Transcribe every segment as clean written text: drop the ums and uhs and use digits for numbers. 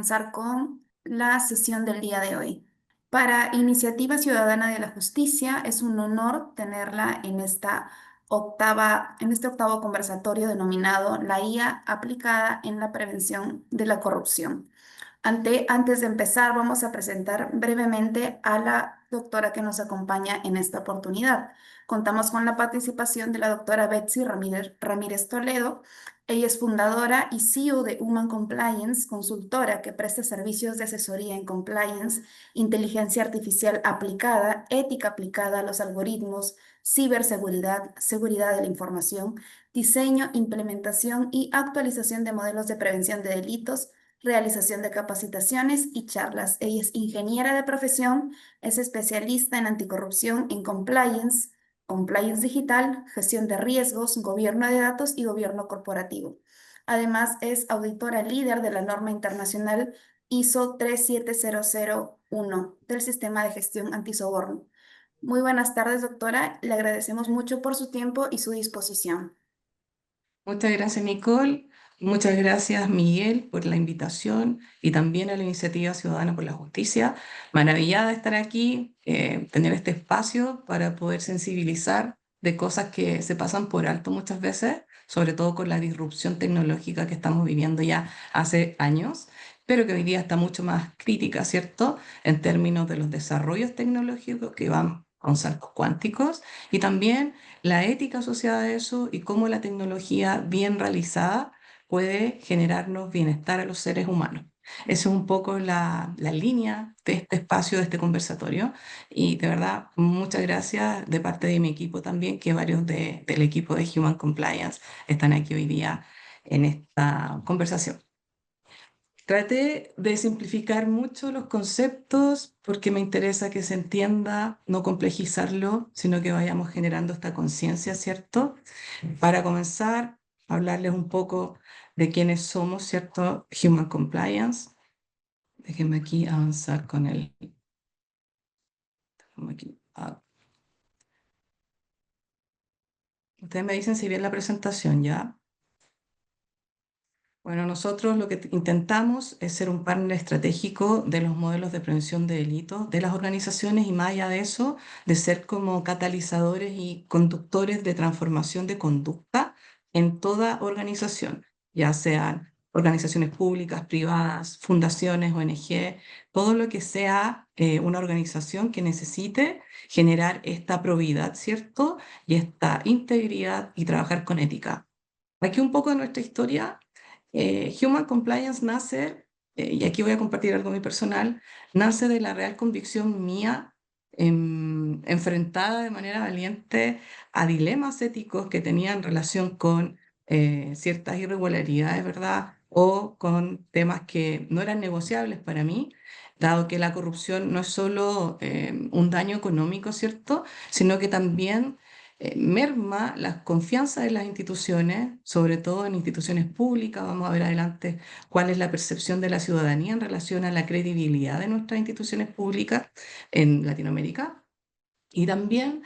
comenzar con la sesión del día de hoy. Para Iniciativa Ciudadana de la Justicia, es un honor tenerla en en este octavo conversatorio denominado La IA aplicada en la prevención de la corrupción. Antes de empezar, vamos a presentar brevemente a la doctora que nos acompaña en esta oportunidad. Contamos con la participación de la doctora Betsy Ramírez Toledo. Ella es fundadora y CEO de Human Compliance, consultora que presta servicios de asesoría en compliance, inteligencia artificial aplicada, ética aplicada a los algoritmos, ciberseguridad, seguridad de la información, diseño, implementación y actualización de modelos de prevención de delitos, realización de capacitaciones y charlas. Ella es ingeniera de profesión, es especialista en anticorrupción, en compliance, compliance digital, gestión de riesgos, gobierno de datos y gobierno corporativo. Además, es auditora líder de la norma internacional ISO 37001 del sistema de gestión antisoborno. Muy buenas tardes, doctora. Le agradecemos mucho por su tiempo y su disposición. Muchas gracias, Nicole. Muchas gracias, Miguel, por la invitación y también a la Iniciativa Ciudadana por la Justicia. Maravillada de estar aquí, tener este espacio para poder sensibilizar de cosas que se pasan por alto muchas veces, sobre todo con la disrupción tecnológica que estamos viviendo ya hace años, pero que hoy día está mucho más crítica, ¿cierto? En términos de los desarrollos tecnológicos que van con saltos cuánticos y también la ética asociada a eso y cómo la tecnología bien realizada puede generarnos bienestar a los seres humanos. Esa es un poco la línea de este espacio, de este conversatorio. Y de verdad, muchas gracias de parte de mi equipo también, que varios del equipo de Human Compliance están aquí hoy día en esta conversación. Traté de simplificar mucho los conceptos porque me interesa que se entienda, no complejizarlo, sino que vayamos generando esta conciencia, ¿cierto? Para comenzar, hablarles un poco de quiénes somos, ¿cierto? Human Compliance. Déjenme aquí avanzar con el... déjenme aquí. Ustedes me dicen si bien la presentación, ¿ya? Bueno, nosotros lo que intentamos es ser un partner estratégico de los modelos de prevención de delitos de las organizaciones y más allá de eso, de ser como catalizadores y conductores de transformación de conducta en toda organización, ya sean organizaciones públicas, privadas, fundaciones, ONG, todo lo que sea una organización que necesite generar esta probidad, ¿cierto? Y esta integridad y trabajar con ética. Aquí un poco de nuestra historia. Human Compliance nace, y aquí voy a compartir algo muy personal, nace de la real convicción mía enfrentada de manera valiente a dilemas éticos que tenían relación con ciertas irregularidades, ¿verdad? O con temas que no eran negociables para mí, dado que la corrupción no es solo un daño económico, ¿cierto? Sino que también merma la confianza en las instituciones, sobre todo en instituciones públicas. Vamos a ver adelante cuál es la percepción de la ciudadanía en relación a la credibilidad de nuestras instituciones públicas en Latinoamérica. Y también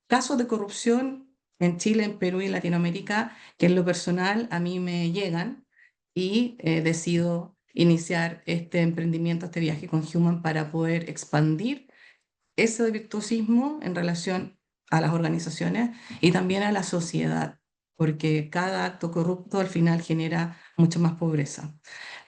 casos de corrupción en Chile, en Perú y en Latinoamérica, que en lo personal a mí me llegan y decido iniciar este emprendimiento, este viaje con Human para poder expandir ese virtuosismo en relación a las organizaciones y también a la sociedad, porque cada acto corrupto al final genera mucha más pobreza.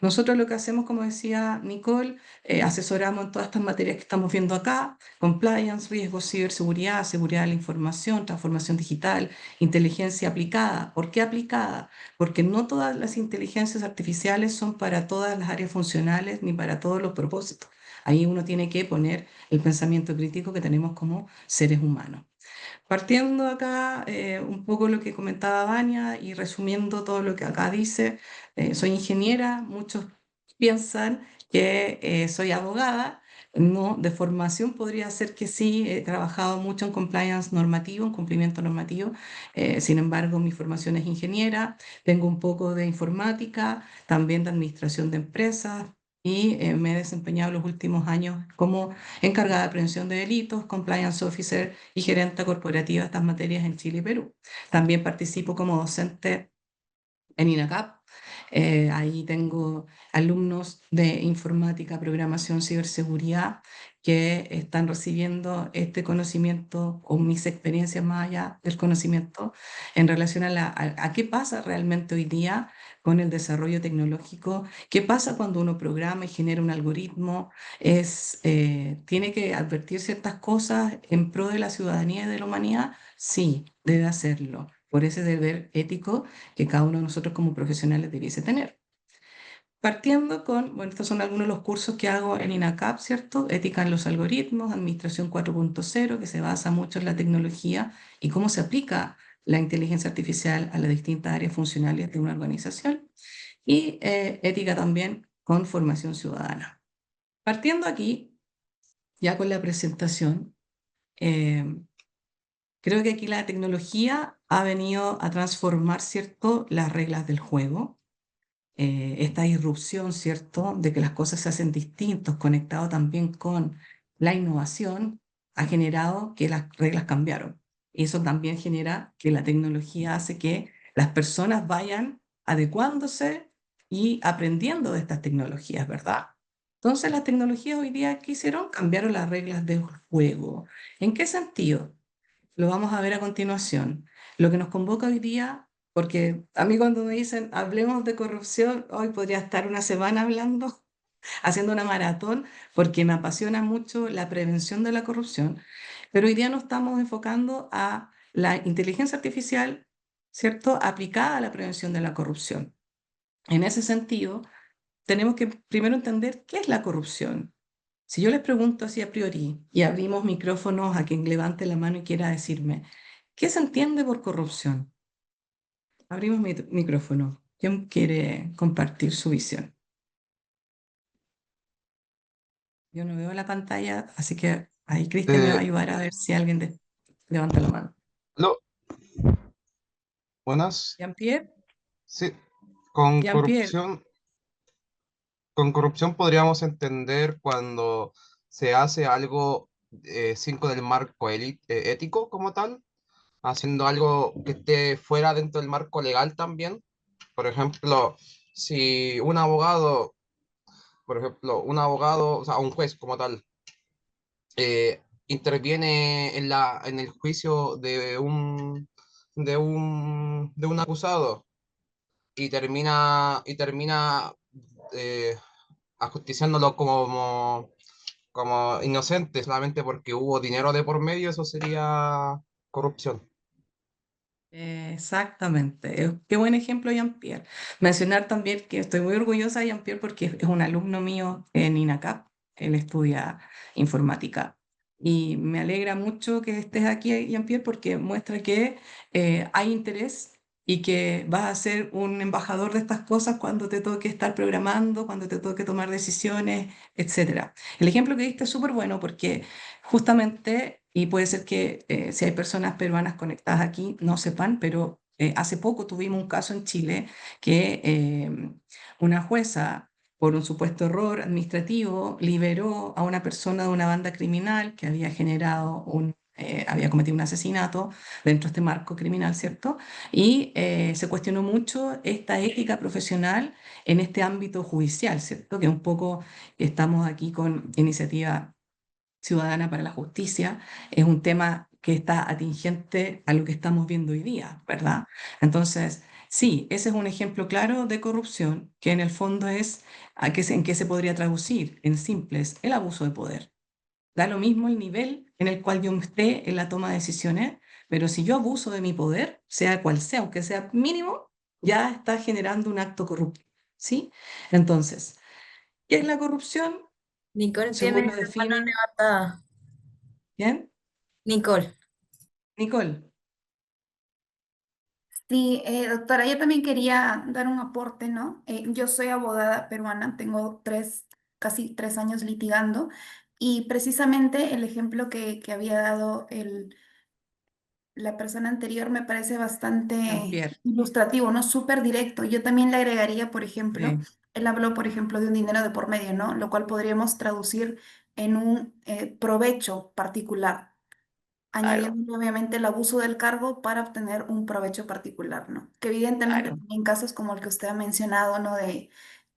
Nosotros lo que hacemos, como decía Nicole, asesoramos en todas estas materias que estamos viendo acá: compliance, riesgos, ciberseguridad, seguridad de la información, transformación digital, inteligencia aplicada. ¿Por qué aplicada? Porque no todas las inteligencias artificiales son para todas las áreas funcionales ni para todos los propósitos. Ahí uno tiene que poner el pensamiento crítico que tenemos como seres humanos. Partiendo acá un poco lo que comentaba Vania y resumiendo todo lo que acá dice, soy ingeniera, muchos piensan que soy abogada. No, de formación podría ser que sí, he trabajado mucho en compliance normativo, en cumplimiento normativo. Sin embargo, mi formación es ingeniera, tengo un poco de informática, también de administración de empresas, y me he desempeñado los últimos años como encargada de prevención de delitos, compliance officer y gerenta corporativa de estas materias en Chile y Perú. También participo como docente en INACAP, Ahí tengo alumnos de informática, programación, ciberseguridad que están recibiendo este conocimiento o mis experiencias más allá del conocimiento en relación a qué pasa realmente hoy día con el desarrollo tecnológico, qué pasa cuando uno programa y genera un algoritmo, tiene que advertir ciertas cosas en pro de la ciudadanía y de la humanidad, sí, debe hacerlo, por ese deber ético que cada uno de nosotros como profesionales debiese tener. Partiendo con, bueno, estos son algunos de los cursos que hago en INACAP, ¿cierto? Ética en los algoritmos, Administración 4.0, que se basa mucho en la tecnología y cómo se aplica la inteligencia artificial a las distintas áreas funcionales de una organización. Y ética también con formación ciudadana. Partiendo aquí, ya con la presentación, eh, creo que aquí la tecnología ha venido a transformar, ¿cierto?, las reglas del juego. Esta irrupción, ¿cierto?, de que las cosas se hacen distintos, conectado también con la innovación, ha generado que las reglas cambiaron. Y eso también genera que la tecnología hace que las personas vayan adecuándose y aprendiendo de estas tecnologías, ¿verdad? Entonces, las tecnologías hoy día, ¿qué hicieron? Cambiaron las reglas del juego. ¿En qué sentido? Lo vamos a ver a continuación. Lo que nos convoca hoy día, porque a mí cuando me dicen hablemos de corrupción, hoy podría estar una semana hablando, haciendo una maratón, porque me apasiona mucho la prevención de la corrupción, pero hoy día nos estamos enfocando a la inteligencia artificial, ¿cierto?, aplicada a la prevención de la corrupción. En ese sentido, tenemos que primero entender qué es la corrupción. Si yo les pregunto así a priori y abrimos micrófonos a quien levante la mano y quiera decirme, ¿qué se entiende por corrupción? Abrimos micrófono. ¿Quién quiere compartir su visión? Yo no veo la pantalla, así que ahí Cristian me va a Eh, ayudar a ver si alguien levanta la mano. Aló, buenas. Jean-Pierre, Sí, con Jean-Pierre, corrupción podríamos entender cuando se hace algo sin con el marco ético como tal, haciendo algo que esté fuera dentro del marco legal también. Por ejemplo, si un abogado, o sea, un juez como tal, interviene en en el juicio de un acusado y termina eh, ajusticiándolo como inocente solamente porque hubo dinero de por medio, eso sería corrupción. exactamente. Qué buen ejemplo, Jean-Pierre. Mencionar también que estoy muy orgullosa de Jean-Pierre porque es un alumno mío en INACAP. Él estudia informática. Y me alegra mucho que estés aquí, Jean-Pierre, porque muestra que hay interés y que vas a ser un embajador de estas cosas cuando te toque estar programando, cuando te toque tomar decisiones, etcétera. El ejemplo que diste es súper bueno porque justamente, y puede ser que si hay personas peruanas conectadas aquí no sepan, pero hace poco tuvimos un caso en Chile que una jueza, por un supuesto error administrativo, liberó a una persona de una banda criminal que había había cometido un asesinato dentro de este marco criminal, ¿cierto? Y se cuestionó mucho esta ética profesional en este ámbito judicial, ¿cierto? Que un poco estamos aquí con iniciativa ciudadana para la justicia, es un tema que está atingente a lo que estamos viendo hoy día, ¿verdad? Entonces, sí, ese es un ejemplo claro de corrupción que en el fondo es en qué se podría traducir en simples el abuso de poder. Da lo mismo el nivel en el cual yo esté en la toma de decisiones, pero si yo abuso de mi poder, sea cual sea, aunque sea mínimo, ya está generando un acto corrupto, ¿sí? Entonces, ¿qué es la corrupción? Nicole tiene Según lo la mano define, levantada. ¿bien? Nicole. Nicole. Sí, doctora, yo también quería dar un aporte, ¿no? Yo soy abogada peruana, tengo casi 3 años litigando y precisamente el ejemplo que había dado la persona anterior me parece bastante Jean-Pierre, ilustrativo, ¿no? Súper directo. Yo también le agregaría, por ejemplo, sí, él habló, por ejemplo, de un dinero de por medio, ¿no? Lo cual podríamos traducir en un provecho particular. Claro, añadiendo obviamente el abuso del cargo para obtener un provecho particular, ¿no? Que evidentemente claro. en casos como el que usted ha mencionado, ¿no? De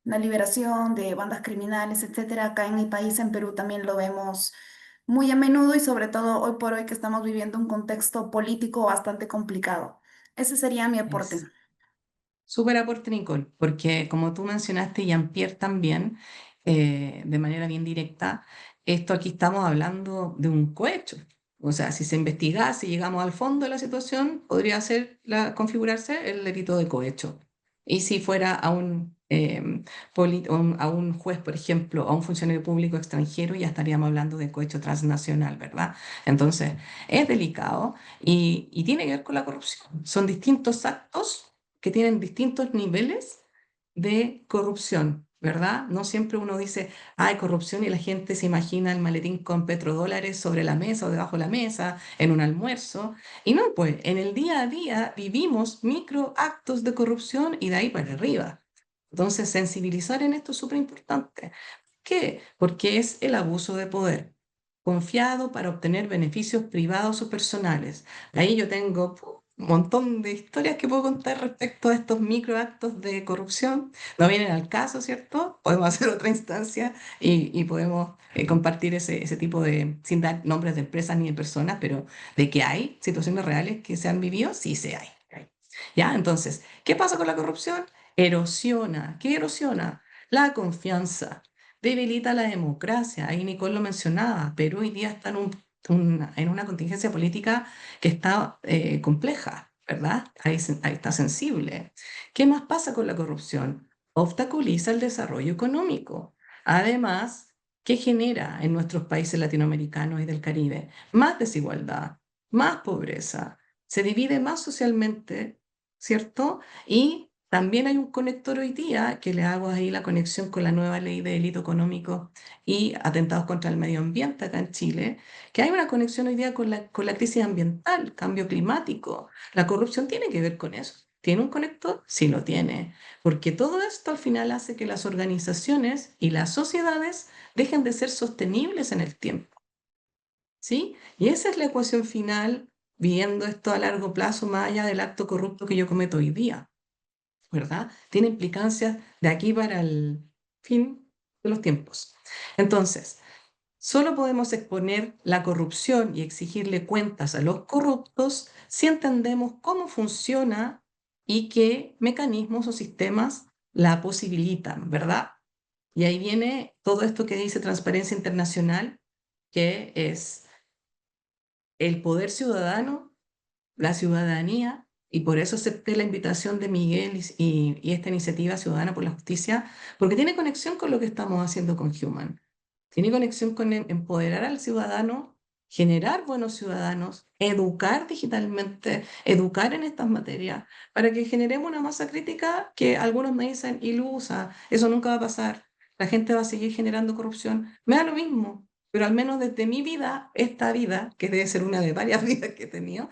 la liberación de bandas criminales, etcétera, acá en mi país, en Perú, también lo vemos muy a menudo y sobre todo hoy por hoy que estamos viviendo un contexto político bastante complicado. Ese sería mi aporte. Es súper aporte, Nicole, porque como tú mencionaste, y Jean-Pierre también, de manera bien directa, esto aquí estamos hablando de un cohecho. O sea, si se investigase y llegamos al fondo de la situación, podría configurarse el delito de cohecho. Y si fuera a a un juez, por ejemplo, a un funcionario público extranjero, ya estaríamos hablando de cohecho transnacional, ¿verdad? Entonces, es delicado y tiene que ver con la corrupción. Son distintos actos que tienen distintos niveles de corrupción, ¿verdad? No siempre uno dice, hay corrupción y la gente se imagina el maletín con petrodólares sobre la mesa o debajo de la mesa, en un almuerzo. Y no, pues en el día a día vivimos micro actos de corrupción y de ahí para arriba. Entonces, sensibilizar en esto es súper importante. ¿Qué? Porque es el abuso de poder, confiado para obtener beneficios privados o personales. Ahí yo tengo un montón de historias que puedo contar respecto a estos microactos de corrupción. No vienen al caso, ¿cierto? Podemos hacer otra instancia y podemos compartir ese tipo de, sin dar nombres de empresas ni de personas, pero de que hay situaciones reales que se han vivido, sí se hay. ¿Ya? Entonces, ¿qué pasa con la corrupción? Erosiona. ¿Qué erosiona? La confianza. Debilita la democracia. Ahí Nicole lo mencionaba. Perú hoy día está en una contingencia política que está compleja, ¿verdad? Ahí está sensible. ¿Qué más pasa con la corrupción? Obstaculiza el desarrollo económico. Además, ¿qué genera en nuestros países latinoamericanos y del Caribe? Más desigualdad, más pobreza. Se divide más socialmente, ¿cierto? Y también hay un conector hoy día que le hago ahí la conexión con la nueva ley de delito económico y atentados contra el medio ambiente acá en Chile, que hay una conexión hoy día con la crisis ambiental, cambio climático. La corrupción tiene que ver con eso. ¿Tiene un conector? Sí lo tiene, porque todo esto al final hace que las organizaciones y las sociedades dejen de ser sostenibles en el tiempo, ¿sí? Y esa es la ecuación final, viendo esto a largo plazo, más allá del acto corrupto que yo cometo hoy día, ¿verdad? Tiene implicancias de aquí para el fin de los tiempos. Entonces, solo podemos exponer la corrupción y exigirle cuentas a los corruptos si entendemos cómo funciona y qué mecanismos o sistemas la posibilitan, ¿verdad? Y ahí viene todo esto que dice Transparencia Internacional, que es el poder ciudadano, la ciudadanía, y por eso acepté la invitación de Miguel y esta iniciativa Ciudadana por la Justicia, porque tiene conexión con lo que estamos haciendo con Human. Tiene conexión con empoderar al ciudadano, generar buenos ciudadanos, educar digitalmente, educar en estas materias, para que generemos una masa crítica que algunos me dicen ilusa, eso nunca va a pasar, la gente va a seguir generando corrupción. Me da lo mismo, pero al menos desde mi vida, esta vida, que debe ser una de varias vidas que he tenido,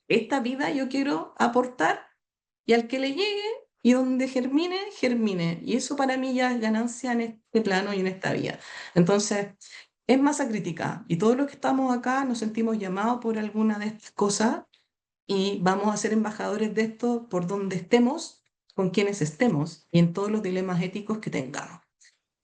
esta vida yo quiero aportar y al que le llegue y donde germine, germine. Y eso para mí ya es ganancia en este plano y en esta vida. Entonces, es masa crítica y todos los que estamos acá nos sentimos llamados por alguna de estas cosas y vamos a ser embajadores de esto por donde estemos, con quienes estemos y en todos los dilemas éticos que tengamos.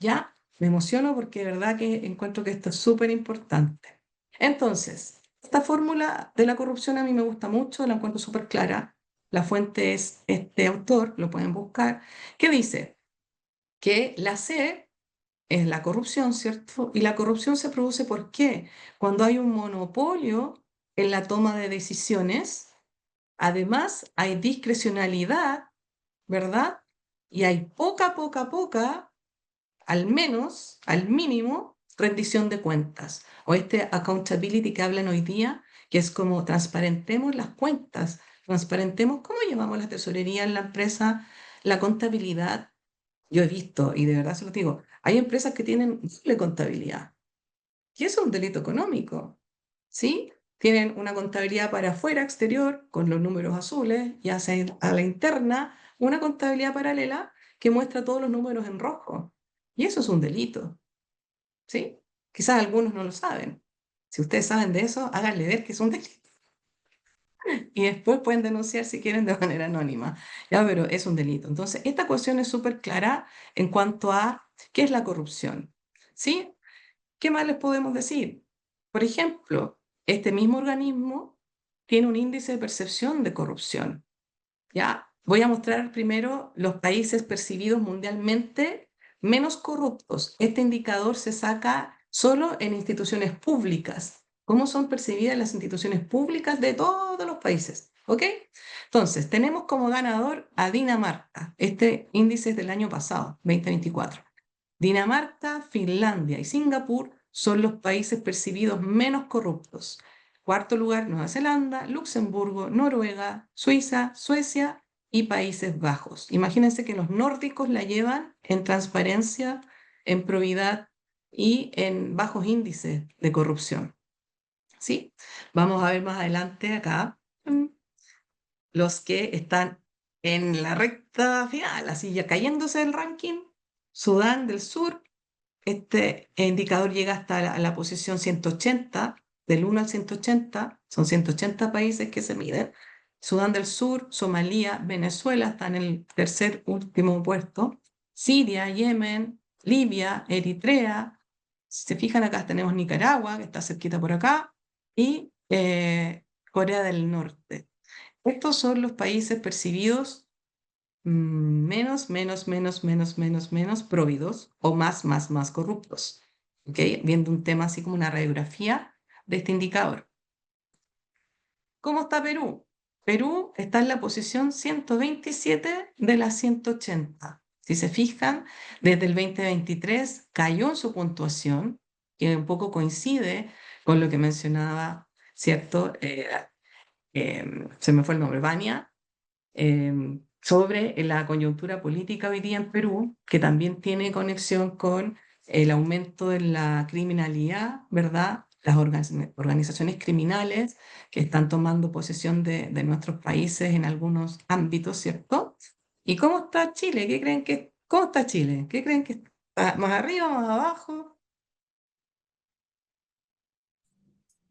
Ya me emociono porque de verdad que encuentro que esto es súper importante. Entonces, esta fórmula de la corrupción a mí me gusta mucho, la encuentro súper clara. La fuente es este autor, lo pueden buscar, que dice que la C es la corrupción, ¿cierto? Y la corrupción se produce ¿por qué? Cuando hay un monopolio en la toma de decisiones, además hay discrecionalidad, ¿verdad? Y hay poca, al menos, al mínimo, rendición de cuentas. O este accountability que hablan hoy día, que es como transparentemos las cuentas, transparentemos cómo llevamos la tesorería en la empresa, la contabilidad. Yo he visto, y de verdad se lo digo, hay empresas que tienen doble contabilidad, y eso es un delito económico, ¿sí? Tienen una contabilidad para afuera, exterior, con los números azules, y hacen a la interna una contabilidad paralela que muestra todos los números en rojo. Y eso es un delito, ¿sí? Quizás algunos no lo saben. Si ustedes saben de eso, háganle ver que es un delito. Y después pueden denunciar si quieren de manera anónima. Ya, pero es un delito. Entonces, esta cuestión es súper clara en cuanto a qué es la corrupción. ¿Sí? ¿Qué más les podemos decir? Por ejemplo, este mismo organismo tiene un índice de percepción de corrupción. ¿Ya? Voy a mostrar primero los países percibidos mundialmente menos corruptos. Este indicador se saca solo en instituciones públicas. ¿Cómo son percibidas las instituciones públicas de todos los países? ¿Ok? Entonces, tenemos como ganador a Dinamarca. Este índice es del año pasado, 2024. Dinamarca, Finlandia y Singapur son los países percibidos menos corruptos. Cuarto lugar, Nueva Zelanda, Luxemburgo, Noruega, Suiza, Suecia y Países Bajos. Imagínense que los nórdicos la llevan en transparencia, en probidad y en bajos índices de corrupción. ¿Sí? Vamos a ver más adelante acá los que están en la recta final, así ya cayéndose del ranking. Sudán del Sur, este indicador llega hasta la posición 180, del 1 al 180, son 180 países que se miden. Sudán del Sur, Somalia, Venezuela están en el tercer último puesto. Siria, Yemen, Libia, Eritrea. Si se fijan acá tenemos Nicaragua, que está cerquita por acá, y Corea del Norte. Estos son los países percibidos menos próvidos o más corruptos. ¿Ok? Viendo un tema así como una radiografía de este indicador. ¿Cómo está Perú? Perú está en la posición 127 de las 180. Si se fijan, desde el 2023 cayó en su puntuación, que un poco coincide con lo que mencionaba, ¿cierto? Se me fue el nombre, Vania, sobre la coyuntura política hoy día en Perú, que también tiene conexión con el aumento de la criminalidad, ¿verdad? Las organizaciones criminales que están tomando posesión de nuestros países en algunos ámbitos, ¿cierto? ¿Y cómo está Chile? ¿Cómo está Chile? ¿Qué creen que está más arriba, más abajo?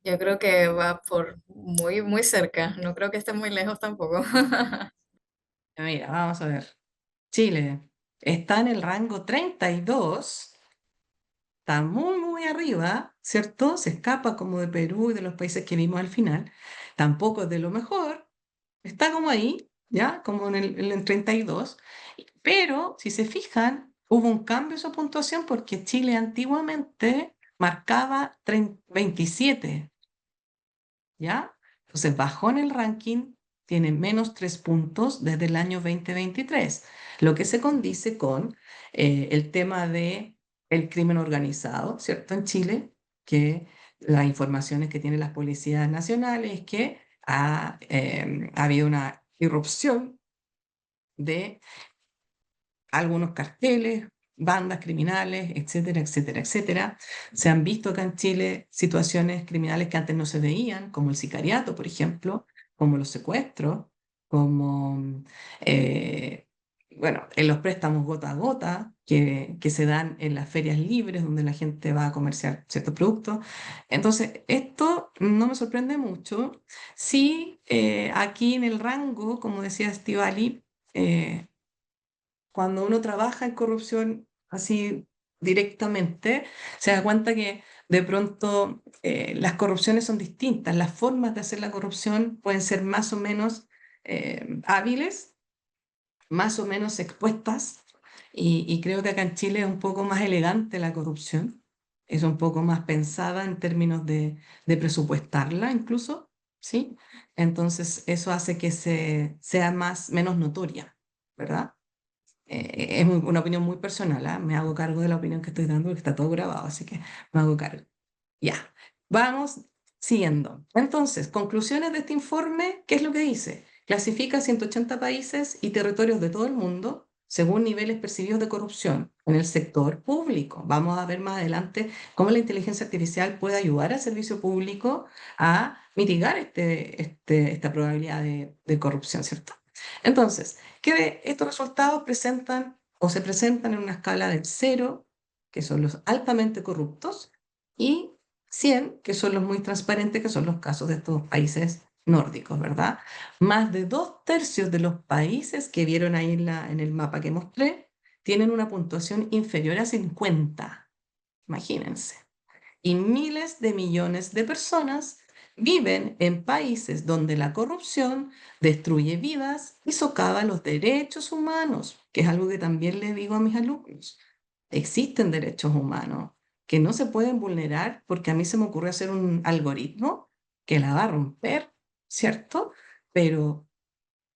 Yo creo que va por muy, muy cerca. No creo que esté muy lejos tampoco. Mira, vamos a ver. Chile está en el rango 32. Está muy arriba, ¿cierto? Se escapa como de Perú y de los países que vimos al final. Tampoco es de lo mejor. Está como ahí, ¿ya? Como en el 32. Pero, si se fijan, hubo un cambio en su puntuación porque Chile antiguamente marcaba 27, ¿ya? Entonces bajó en el ranking, tiene menos 3 puntos desde el año 2023, lo que se condice con el tema de el crimen organizado, ¿cierto? En Chile, que las informaciones que tienen las policías nacionales es que ha habido una irrupción de algunos carteles, bandas criminales, etcétera, etcétera, etcétera. Se han visto acá en Chile situaciones criminales que antes no se veían, como el sicariato, por ejemplo, como los secuestros, como, eh, bueno, en los préstamos gota a gota que se dan en las ferias libres donde la gente va a comerciar ciertos productos. Entonces, esto no me sorprende mucho. Sí, aquí en el rango, como decía Estivali, cuando uno trabaja en corrupción así directamente, se da cuenta que de pronto las corrupciones son distintas, las formas de hacer la corrupción pueden ser más o menos hábiles, más o menos expuestas, y creo que acá en Chile es un poco más elegante la corrupción, es un poco más pensada en términos de presupuestarla incluso, ¿sí? Entonces eso hace que sea menos notoria, ¿verdad? Es una opinión muy personal, ¿ah? Me hago cargo de la opinión que estoy dando porque está todo grabado, así que me hago cargo. Ya, vamos siguiendo. Entonces, conclusiones de este informe, ¿qué es lo que dice? Clasifica 180 países y territorios de todo el mundo según niveles percibidos de corrupción en el sector público. Vamos a ver más adelante cómo la inteligencia artificial puede ayudar al servicio público a mitigar esta probabilidad de corrupción, ¿cierto? Entonces, que estos resultados presentan o se presentan en una escala del 0, que son los altamente corruptos, y 100, que son los muy transparentes, que son los casos de estos países nórdicos, ¿verdad? Más de 2/3 de los países que vieron ahí en el mapa que mostré tienen una puntuación inferior a 50, imagínense. Y miles de millones de personas viven en países donde la corrupción destruye vidas y socava los derechos humanos, que es algo que también le digo a mis alumnos. Existen derechos humanos que no se pueden vulnerar porque a mí se me ocurre hacer un algoritmo que la va a romper, ¿cierto? Pero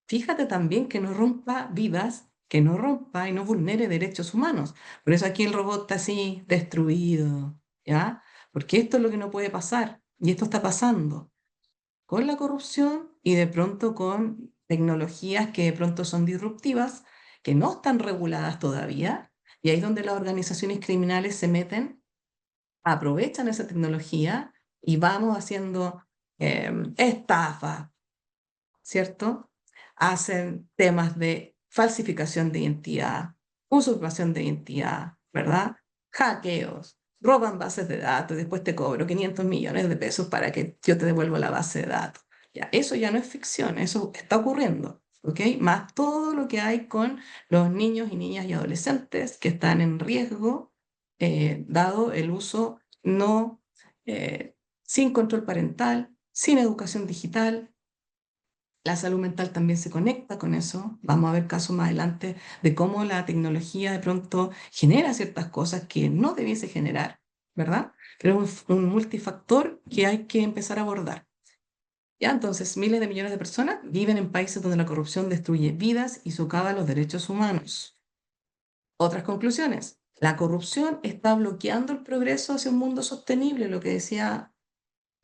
fíjate también que no rompa vidas, que no rompa y no vulnere derechos humanos. Por eso aquí el robot está así destruido, ¿ya? Porque esto es lo que no puede pasar. Y esto está pasando con la corrupción y de pronto con tecnologías que de pronto son disruptivas, que no están reguladas todavía. Y ahí es donde las organizaciones criminales se meten, aprovechan esa tecnología y vamos haciendo estafas, ¿cierto? Hacen temas de falsificación de identidad, usurpación de identidad, ¿verdad? Hackeos, roban bases de datos y después te cobro 500 millones de pesos para que yo te devuelva la base de datos. Ya, eso ya no es ficción, eso está ocurriendo, ¿ok? Más todo lo que hay con los niños y niñas y adolescentes que están en riesgo, dado el uso no, sin control parental, sin educación digital. La salud mental también se conecta con eso. Vamos a ver casos más adelante de cómo la tecnología de pronto genera ciertas cosas que no debiese generar, ¿verdad? Pero es un multifactor que hay que empezar a abordar. Ya, entonces, miles de millones de personas viven en países donde la corrupción destruye vidas y socava los derechos humanos. Otras conclusiones. La corrupción está bloqueando el progreso hacia un mundo sostenible, lo que decía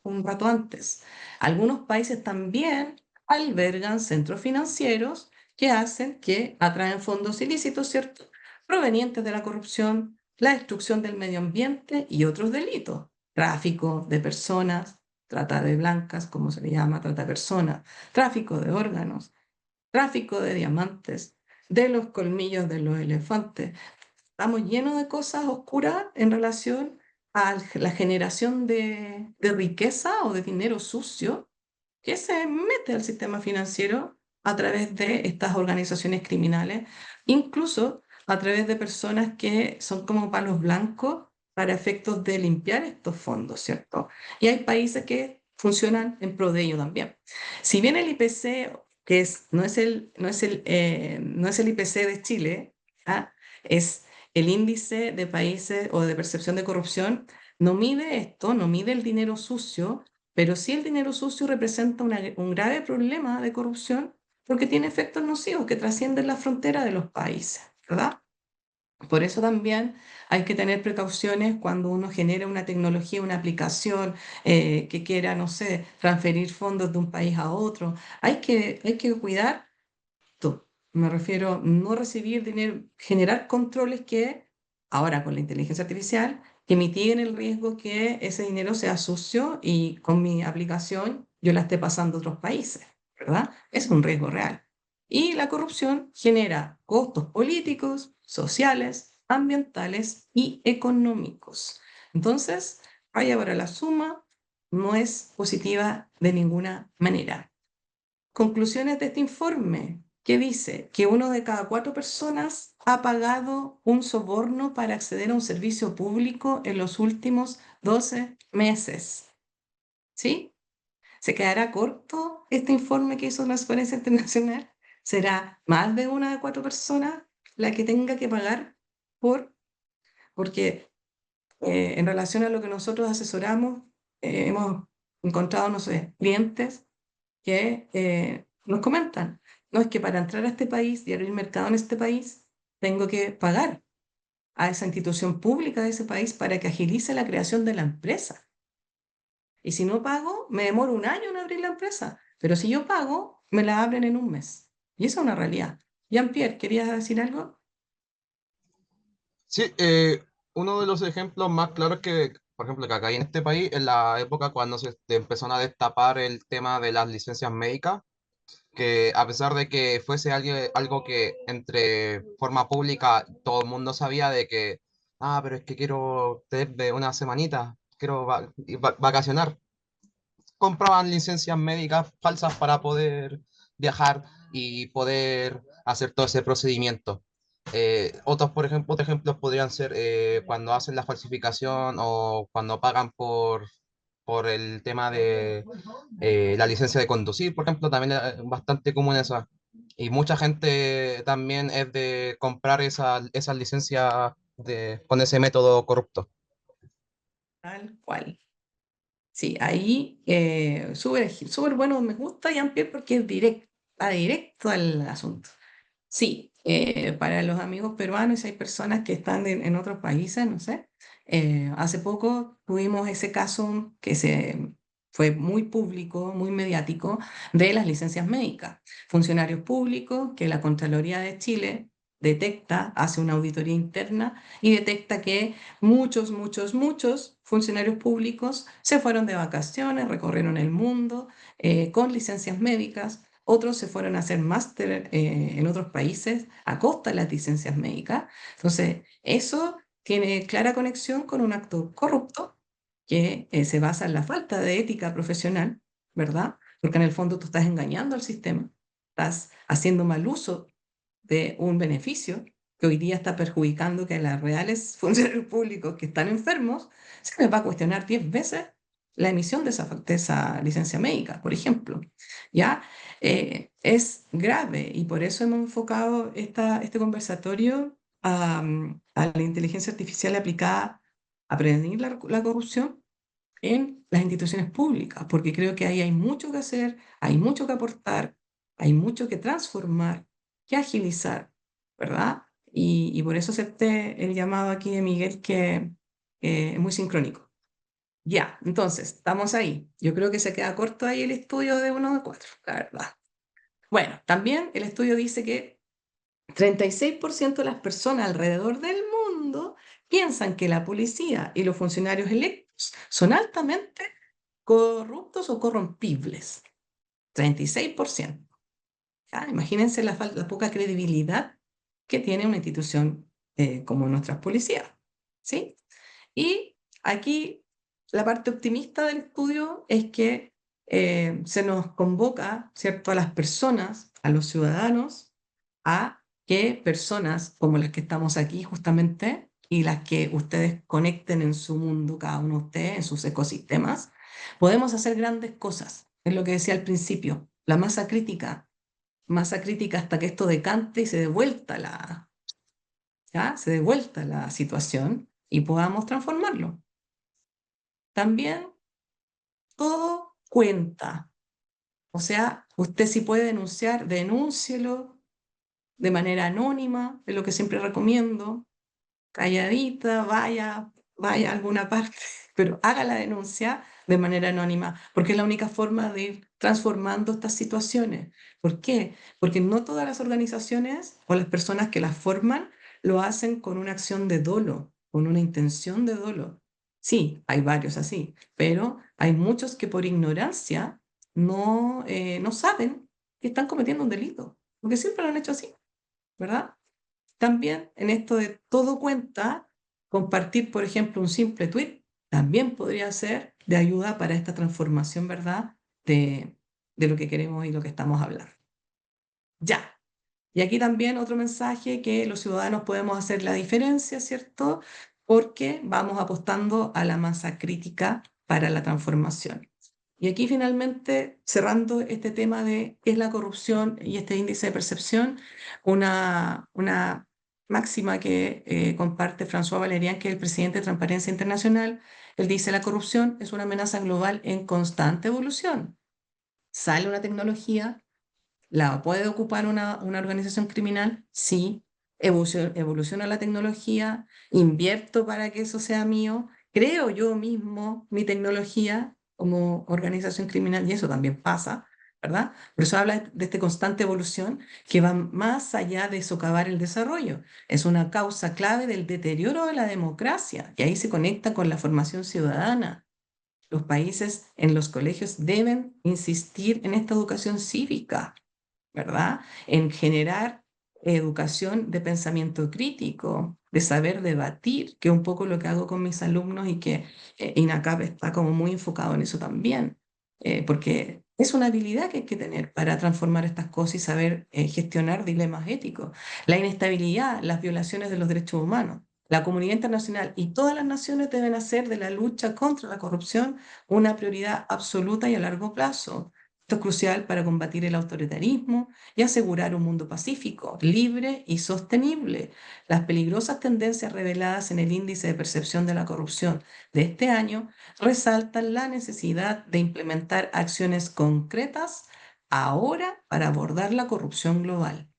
un rato antes. Algunos países también albergan centros financieros que hacen que atraen fondos ilícitos, ¿cierto? Provenientes de la corrupción, la destrucción del medio ambiente y otros delitos. Tráfico de personas, trata de blancas, como se le llama, trata de personas, tráfico de órganos, tráfico de diamantes, de los colmillos de los elefantes. Estamos llenos de cosas oscuras en relación a la generación de riqueza o de dinero sucio que se mete al sistema financiero a través de estas organizaciones criminales, incluso a través de personas que son como palos blancos para efectos de limpiar estos fondos, ¿cierto? Y hay países que funcionan en pro de ello también. Si bien el IPC, que no es el IPC de Chile, ¿ah? Es el índice de países o de percepción de corrupción, no mide esto, no mide el dinero sucio, pero sí el dinero sucio representa un grave problema de corrupción porque tiene efectos nocivos que trascienden la frontera de los países, ¿verdad? Por eso también hay que tener precauciones cuando uno genera una tecnología, una aplicación que quiera, no sé, transferir fondos de un país a otro. Hay que cuidar esto. Me refiero no recibir dinero, generar controles que, ahora con la inteligencia artificial, que mitiguen el riesgo que ese dinero sea sucio y con mi aplicación yo la esté pasando a otros países, ¿verdad? Es un riesgo real. Y la corrupción genera costos políticos, sociales, ambientales y económicos. Entonces, vaya para la suma, no es positiva de ninguna manera. Conclusiones de este informe, que dice que 1 de cada 4 personas ha pagado un soborno para acceder a un servicio público en los últimos 12 meses. ¿Sí? ¿Se quedará corto este informe que hizo Transparencia Internacional? ¿Será más de 1 de 4 personas la que tenga que pagar por? Porque en relación a lo que nosotros asesoramos, hemos encontrado, no sé, clientes que nos comentan, no es que para entrar a este país y abrir mercado en este país, tengo que pagar a esa institución pública de ese país para que agilice la creación de la empresa. Y si no pago, me demoro un año en abrir la empresa, pero si yo pago, me la abren en un mes. Y esa es una realidad. Jean-Pierre, ¿querías decir algo? Sí, uno de los ejemplos más claros que, por ejemplo, que acá hay en este país, en la época cuando se empezaron a destapar el tema de las licencias médicas, que a pesar de que fuese algo que entre forma pública todo el mundo sabía de que, ah, pero es que quiero tener de una semanita, quiero vacacionar. Compraban licencias médicas falsas para poder viajar y poder hacer todo ese procedimiento. Otros, por ejemplo, otros ejemplos podrían ser cuando hacen la falsificación o cuando pagan por el tema de la licencia de conducir, por ejemplo, también es bastante común esa. Y mucha gente también es de comprar esas licencias con ese método corrupto. Tal cual. Sí, ahí súper bueno, me gusta Jean-Pierre porque es directo, va directo al asunto. Sí, para los amigos peruanos, si hay personas que están en otros países, no sé. Hace poco tuvimos ese caso fue muy público, muy mediático, de las licencias médicas. Funcionarios públicos que la Contraloría de Chile detecta, hace una auditoría interna y detecta que muchos funcionarios públicos se fueron de vacaciones, recorrieron el mundo con licencias médicas. Otros se fueron a hacer máster en otros países a costa de las licencias médicas. Entonces, eso tiene clara conexión con un acto corrupto que se basa en la falta de ética profesional, ¿verdad? Porque en el fondo tú estás engañando al sistema, estás haciendo mal uso de un beneficio que hoy día está perjudicando que a los reales funcionarios públicos que están enfermos se les va a cuestionar 10 veces la emisión de esa licencia médica, por ejemplo. ¿Ya? Es grave y por eso hemos enfocado este conversatorio a la inteligencia artificial aplicada a prevenir la corrupción en las instituciones públicas, porque creo que ahí hay mucho que hacer, hay mucho que aportar, hay mucho que transformar, que agilizar, ¿verdad? Y por eso acepté el llamado aquí de Miguel, que es muy sincrónico. Ya, entonces, estamos ahí. Yo creo que se queda corto ahí el estudio de 1 de 4, la verdad. Bueno, también el estudio dice que 36% de las personas alrededor del mundo piensan que la policía y los funcionarios electos son altamente corruptos o corrompibles. 36%. ¿Ya? Imagínense la poca credibilidad que tiene una institución como nuestras policías. ¿Sí? Y aquí la parte optimista del estudio es que se nos convoca, ¿cierto?, a las personas, a los ciudadanos, a que personas como las que estamos aquí justamente y las que ustedes conecten en su mundo, cada uno de ustedes, en sus ecosistemas, podemos hacer grandes cosas. Es lo que decía al principio, la masa crítica hasta que esto decante y se dé vuelta ¿ya? Se dé vuelta la situación y podamos transformarlo. También todo cuenta. O sea, usted si puede denunciar, denúncielo de manera anónima, es lo que siempre recomiendo. Calladita, vaya a alguna parte, pero haga la denuncia de manera anónima, porque es la única forma de ir transformando estas situaciones. ¿Por qué? Porque no todas las organizaciones o las personas que las forman lo hacen con una acción de dolo, con una intención de dolo. Sí, hay varios así, pero hay muchos que por ignorancia no saben que están cometiendo un delito, porque siempre lo han hecho así, ¿verdad? También en esto de todo cuenta, compartir, por ejemplo, un simple tweet también podría ser de ayuda para esta transformación, ¿verdad? De lo que queremos y lo que estamos hablando. Ya. Y aquí también otro mensaje que los ciudadanos podemos hacer la diferencia, ¿cierto? Porque vamos apostando a la masa crítica para la transformación. Y aquí finalmente, cerrando este tema de qué es la corrupción y este índice de percepción, una máxima que comparte François Valerian, que es el presidente de Transparencia Internacional. Él dice, la corrupción es una amenaza global en constante evolución. Sale una tecnología, ¿la puede ocupar una organización criminal? Sí. Evoluciona la tecnología, invierto para que eso sea mío, creo yo mismo mi tecnología como organización criminal y eso también pasa, ¿verdad? Por eso habla de esta constante evolución que va más allá de socavar el desarrollo. Es una causa clave del deterioro de la democracia y ahí se conecta con la formación ciudadana. Los países en los colegios deben insistir en esta educación cívica, ¿verdad? En generar educación de pensamiento crítico, de saber debatir, que es un poco lo que hago con mis alumnos y que INACAP está como muy enfocado en eso también, porque es una habilidad que hay que tener para transformar estas cosas y saber gestionar dilemas éticos. La inestabilidad, las violaciones de los derechos humanos. La comunidad internacional y todas las naciones deben hacer de la lucha contra la corrupción una prioridad absoluta y a largo plazo. Esto es crucial para combatir el autoritarismo y asegurar un mundo pacífico, libre y sostenible. Las peligrosas tendencias reveladas en el índice de percepción de la corrupción de este año resaltan la necesidad de implementar acciones concretas ahora para abordar la corrupción global.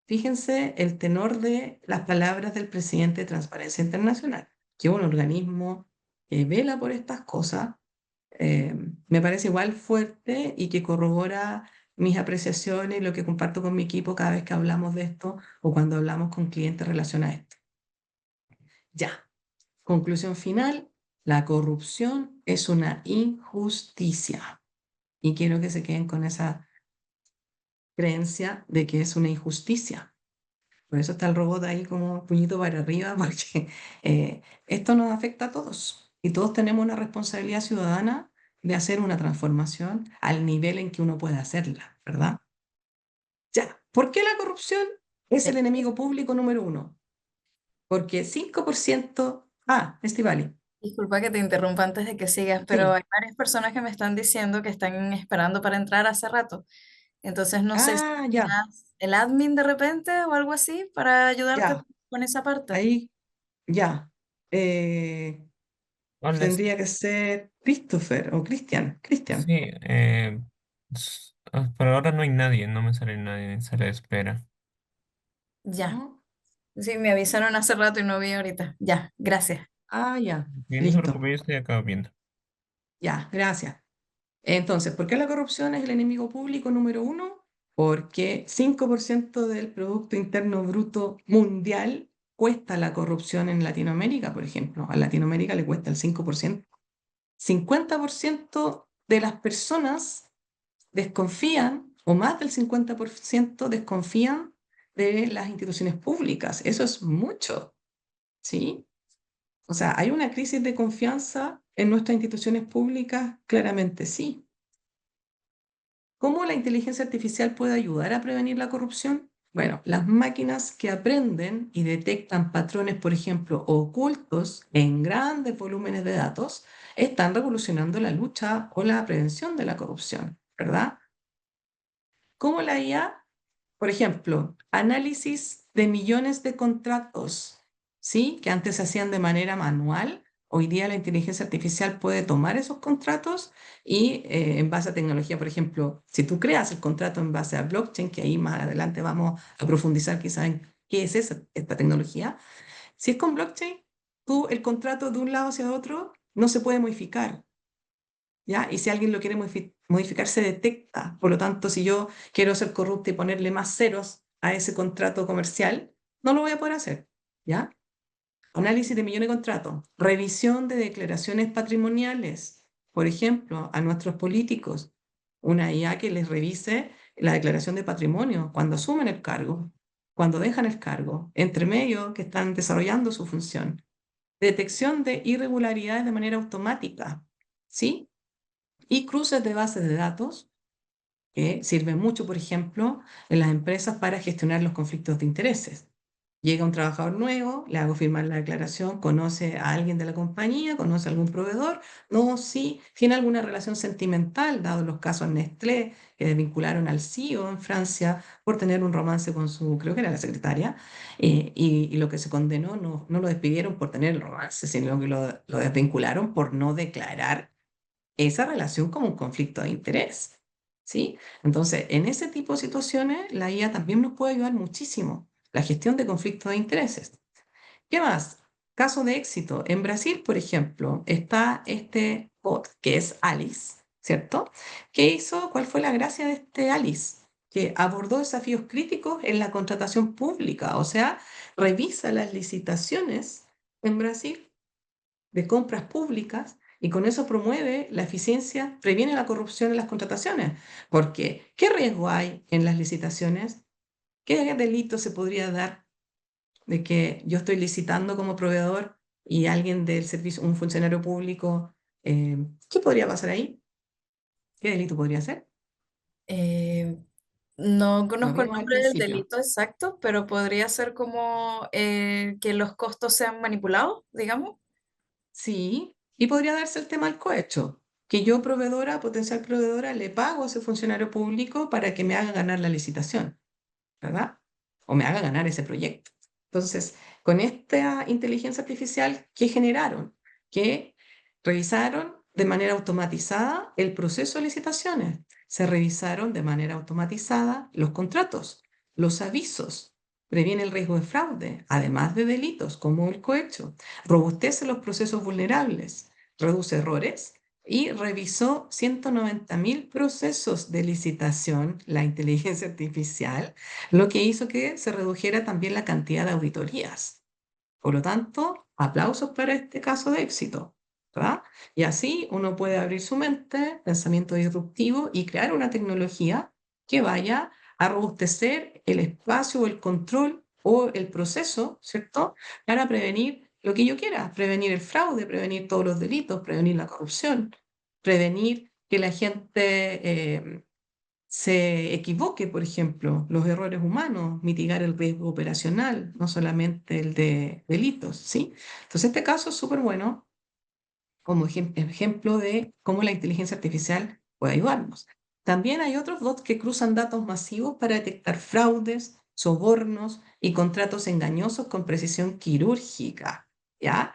Fíjense el tenor de las palabras del presidente de Transparencia Internacional, que es un organismo que vela por estas cosas. Me parece igual fuerte y que corrobora mis apreciaciones y lo que comparto con mi equipo cada vez que hablamos de esto o cuando hablamos con clientes relacionados a esto. Ya, conclusión final, la corrupción es una injusticia y quiero que se queden con esa creencia de que es una injusticia. Por eso está el robot ahí como puñito para arriba, porque esto nos afecta a todos y todos tenemos una responsabilidad ciudadana de hacer una transformación al nivel en que uno puede hacerla, ¿verdad? Ya, ¿por qué la corrupción es el enemigo público número uno? Porque 5%... Estivali, Disculpa que te interrumpa antes de que sigas, pero sí. hay varias personas que me están diciendo que están esperando para entrar hace rato. Entonces no sé si Ya, tenías el admin de repente o algo así para ayudarte ya, con esa parte. ahí, ya. Eh, Hola, Tendría que ser Christopher o Cristian, Cristian. sí, por ahora no hay nadie, no me sale nadie en sala de espera. Ya. ¿No? Sí, me avisaron hace rato y no vi ahorita. Ya, gracias. Ya, Y no se listo. preocupe, yo estoy acá viendo. Ya, gracias. Entonces, ¿por qué la corrupción es el enemigo público número uno? Porque 5% del Producto Interno Bruto mundial cuesta la corrupción en Latinoamérica, por ejemplo. A Latinoamérica le cuesta el 5%. 50% de las personas desconfían, o más del 50% desconfían de las instituciones públicas. Eso es mucho, ¿sí? O sea, ¿hay una crisis de confianza en nuestras instituciones públicas? Claramente sí. ¿Cómo la inteligencia artificial puede ayudar a prevenir la corrupción? Bueno, las máquinas que aprenden y detectan patrones, por ejemplo, ocultos en grandes volúmenes de datos, están revolucionando la lucha o la prevención de la corrupción, ¿verdad? ¿Cómo la IA? Por ejemplo, análisis de millones de contratos, ¿sí? Que antes se hacían de manera manual. Hoy día la inteligencia artificial puede tomar esos contratos y en base a tecnología, por ejemplo, si tú creas el contrato en base a blockchain, que ahí más adelante vamos a profundizar quizás en qué es esta tecnología, si es con blockchain, tú el contrato de un lado hacia otro no se puede modificar. ¿Ya? Y si alguien lo quiere modificar, se detecta. Por lo tanto, si yo quiero ser corrupta y ponerle más ceros a ese contrato comercial, no lo voy a poder hacer, ¿ya? Análisis de millones de contratos, revisión de declaraciones patrimoniales, por ejemplo, a nuestros políticos, una IA que les revise la declaración de patrimonio cuando asumen el cargo, cuando dejan el cargo, entre medio que están desarrollando su función. Detección de irregularidades de manera automática, ¿sí? Y cruces de bases de datos que sirven mucho, por ejemplo, en las empresas para gestionar los conflictos de intereses. Llega un trabajador nuevo, le hago firmar la declaración, conoce a alguien de la compañía, conoce a algún proveedor, no, sí, tiene alguna relación sentimental, dado los casos Nestlé, que desvincularon al CEO en Francia por tener un romance con su, creo que era la secretaria, y lo que se condenó no lo despidieron por tener el romance, sino que lo desvincularon por no declarar esa relación como un conflicto de interés, ¿sí? Entonces, en ese tipo de situaciones, la IA también nos puede ayudar muchísimo, la gestión de conflictos de intereses. ¿Qué más? Caso de éxito. En Brasil, por ejemplo, está este bot que es Alice, ¿cierto? ¿Qué hizo? ¿Cuál fue la gracia de este Alice? Que abordó desafíos críticos en la contratación pública, o sea, revisa las licitaciones en Brasil de compras públicas y con eso promueve la eficiencia, previene la corrupción en las contrataciones. Porque, ¿qué riesgo hay en las licitaciones? ¿Qué delito se podría dar de que yo estoy licitando como proveedor y alguien del servicio, un funcionario público, ¿qué podría pasar ahí? ¿Qué delito podría ser? Eh, no Lo conozco el vimos al nombre del principio. delito exacto, pero podría ser como que los costos sean manipulados, digamos. Sí, y podría darse el tema del cohecho, que yo proveedora, potencial proveedora, le pago a ese funcionario público para que me haga ganar la licitación, ¿verdad? O me haga ganar ese proyecto. Entonces, con esta inteligencia artificial, ¿qué generaron? Que revisaron de manera automatizada el proceso de licitaciones. Se revisaron de manera automatizada los contratos, los avisos, previene el riesgo de fraude, además de delitos como el cohecho, robustece los procesos vulnerables, reduce errores y revisó 190.000 procesos de licitación, la inteligencia artificial, lo que hizo que se redujera también la cantidad de auditorías. Por lo tanto, aplausos para este caso de éxito, ¿verdad? Y así uno puede abrir su mente, pensamiento disruptivo y crear una tecnología que vaya a robustecer el espacio o el control o el proceso, ¿cierto? Para prevenir lo que yo quiera, prevenir el fraude, prevenir todos los delitos, prevenir la corrupción, prevenir que la gente se equivoque, por ejemplo, los errores humanos, mitigar el riesgo operacional, no solamente el de delitos, ¿sí? Entonces, este caso es súper bueno como ejemplo de cómo la inteligencia artificial puede ayudarnos. También hay otros bots que cruzan datos masivos para detectar fraudes, sobornos y contratos engañosos con precisión quirúrgica, ¿ya?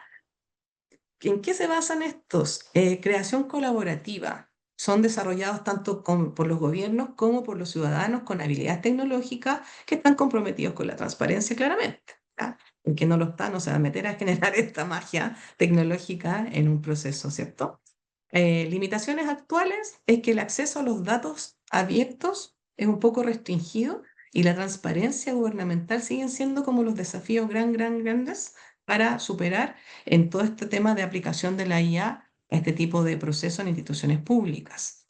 ¿En qué se basan estos? Creación colaborativa. Son desarrollados tanto por los gobiernos como por los ciudadanos con habilidades tecnológicas que están comprometidos con la transparencia claramente. ¿Ya? El que no lo está no se va a meter a generar esta magia tecnológica en un proceso, ¿cierto? Limitaciones actuales es que el acceso a los datos abiertos es un poco restringido y la transparencia gubernamental siguen siendo como los desafíos grandes para superar en todo este tema de aplicación de la IA a este tipo de procesos en instituciones públicas.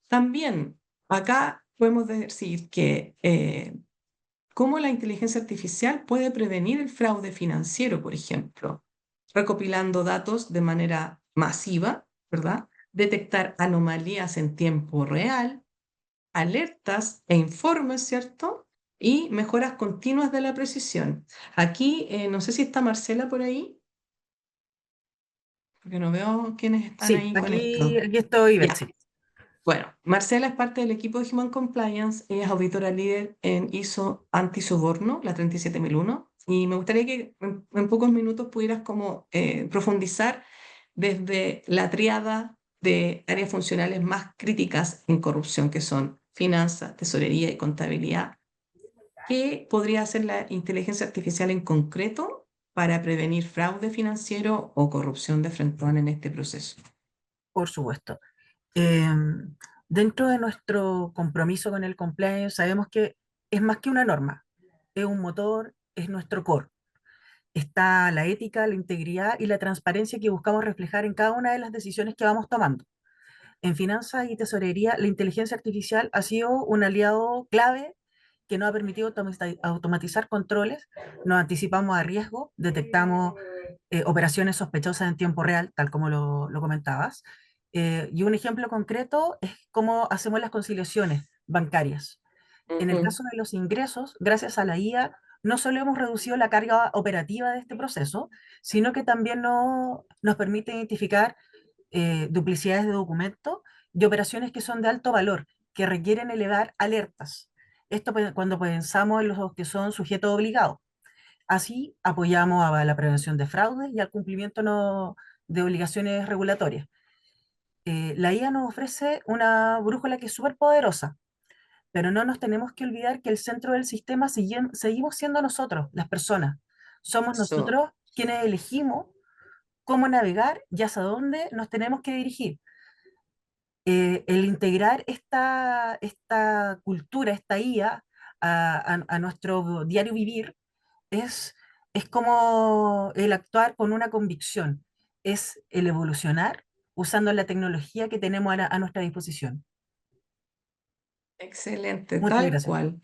También acá podemos decir que cómo la inteligencia artificial puede prevenir el fraude financiero, por ejemplo, recopilando datos de manera masiva, ¿verdad? Detectar anomalías en tiempo real, alertas e informes, ¿cierto? Y mejoras continuas de la precisión. Aquí, no sé si está Marcela por ahí, porque no veo quiénes están Sí, ahí conectados. aquí estoy, Ya. Betsy. Bueno, Marcela es parte del equipo de Human Compliance, ella es auditora líder en ISO antisoborno, la 37001, y me gustaría que en pocos minutos pudieras como profundizar desde la tríada de áreas funcionales más críticas en corrupción, que son finanzas, tesorería y contabilidad. ¿Qué podría hacer la inteligencia artificial en concreto para prevenir fraude financiero o corrupción de frentón en este proceso? Por supuesto. Em, Dentro de nuestro compromiso con el compliance, sabemos que es más que una norma, es un motor, es nuestro core. Está la ética, la integridad y la transparencia que buscamos reflejar en cada una de las decisiones que vamos tomando. En finanzas y tesorería, la inteligencia artificial ha sido un aliado clave que nos ha permitido automatizar controles, nos anticipamos a riesgo, detectamos operaciones sospechosas en tiempo real, tal como lo comentabas. Y un ejemplo concreto es cómo hacemos las conciliaciones bancarias. En el Ujú. caso de los ingresos, gracias a la IA, no solo hemos reducido la carga operativa de este proceso, sino que también nos permite identificar duplicidades de documentos y operaciones que son de alto valor, que requieren elevar alertas. Esto cuando pensamos en los que son sujetos obligados. Así apoyamos a la prevención de fraudes y al cumplimiento de obligaciones regulatorias. La IA nos ofrece una brújula que es súper poderosa, pero no nos tenemos que olvidar que el centro del sistema seguimos siendo nosotros, las personas. Somos Eso. nosotros quienes elegimos cómo navegar y hacia dónde nos tenemos que dirigir. El integrar esta cultura, esta IA a nuestro diario vivir es, es como el actuar con una convicción, es el evolucionar usando la tecnología que tenemos a nuestra disposición. Excelente, Muchas tal gracias. cual.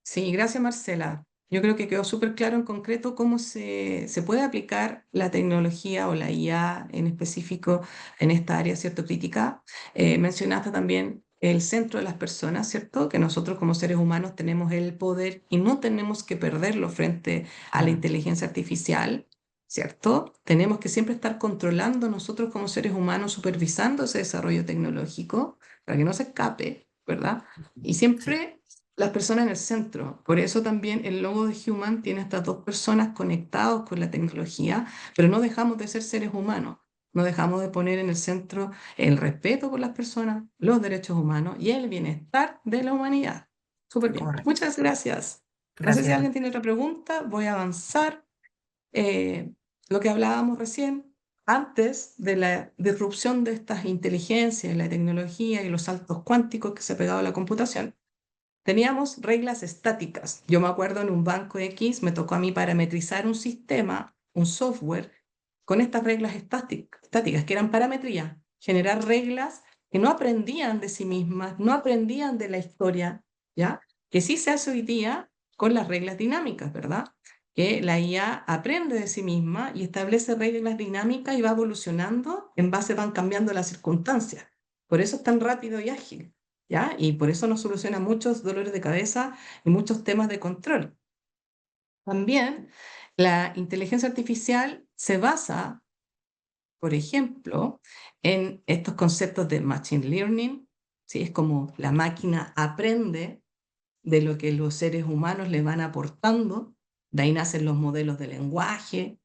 Sí, gracias Marcela. Yo creo que quedó súper claro en concreto cómo se puede aplicar la tecnología o la IA en específico en esta área, ¿cierto? Crítica. Mencionaste también el centro de las personas, ¿cierto? Que nosotros como seres humanos tenemos el poder y no tenemos que perderlo frente a la inteligencia artificial, ¿cierto? Tenemos que siempre estar controlando nosotros como seres humanos, supervisando ese desarrollo tecnológico para que no se escape, ¿verdad? Y Sí, siempre las personas en el centro. Por eso también el logo de Human tiene estas dos personas conectados con la tecnología, pero no dejamos de ser seres humanos. No dejamos de poner en el centro el respeto por las personas, los derechos humanos y el bienestar de la humanidad. Súper bien. correcto. Muchas gracias. No sé si Gracias. alguien tiene otra pregunta. Voy a avanzar. Eh, lo que hablábamos recién, antes de la disrupción de estas inteligencias, la tecnología y los saltos cuánticos que se ha pegado a la computación, teníamos reglas estáticas. Yo me acuerdo en un banco X, me tocó a mí parametrizar un sistema, un software, con estas reglas estáticas, que eran parametría, generar reglas que no aprendían de sí mismas, no aprendían de la historia, ¿ya? Que sí se hace hoy día con las reglas dinámicas, ¿verdad? Que la IA aprende de sí misma y establece reglas dinámicas y va evolucionando, en base van cambiando las circunstancias. Por eso es tan rápido y ágil. ¿Ya? Y por eso nos soluciona muchos dolores de cabeza y muchos temas de control. También la inteligencia artificial se basa, por ejemplo, en estos conceptos de machine learning, ¿sí? Es como la máquina aprende de lo que los seres humanos le van aportando, de ahí nacen los modelos de lenguaje.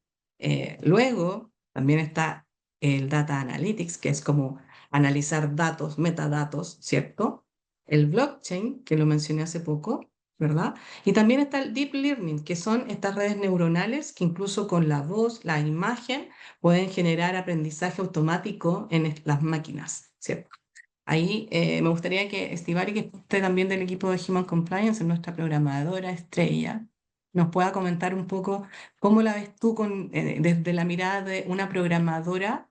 Luego también está el data analytics, que es como analizar datos, metadatos, ¿cierto? El blockchain, que lo mencioné hace poco, ¿verdad? Y también está el deep learning, que son estas redes neuronales que incluso con la voz, la imagen, pueden generar aprendizaje automático en las máquinas, ¿cierto? Ahí me gustaría que Estivali, que es parte también del equipo de Human Compliance, nuestra programadora estrella, nos pueda comentar un poco cómo la ves tú desde la mirada de una programadora,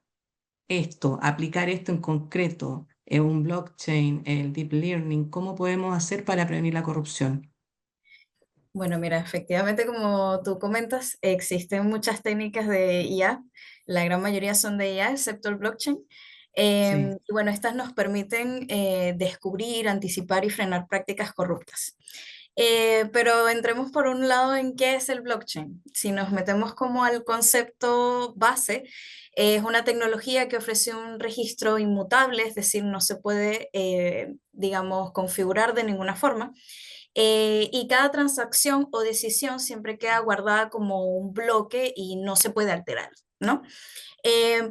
aplicar esto en concreto en un blockchain, el deep learning, cómo podemos hacer para prevenir la corrupción. Bueno, mira, efectivamente, como tú comentas, existen muchas técnicas de IA, la gran mayoría son de IA, excepto el blockchain. Sí. Y bueno, estas nos permiten descubrir, anticipar y frenar prácticas corruptas. Pero entremos por un lado en qué es el blockchain. Si nos metemos como al concepto base, es una tecnología que ofrece un registro inmutable, es decir, no se puede, digamos, configurar de ninguna forma. Y cada transacción o decisión siempre queda guardada como un bloque y no se puede alterar, ¿no?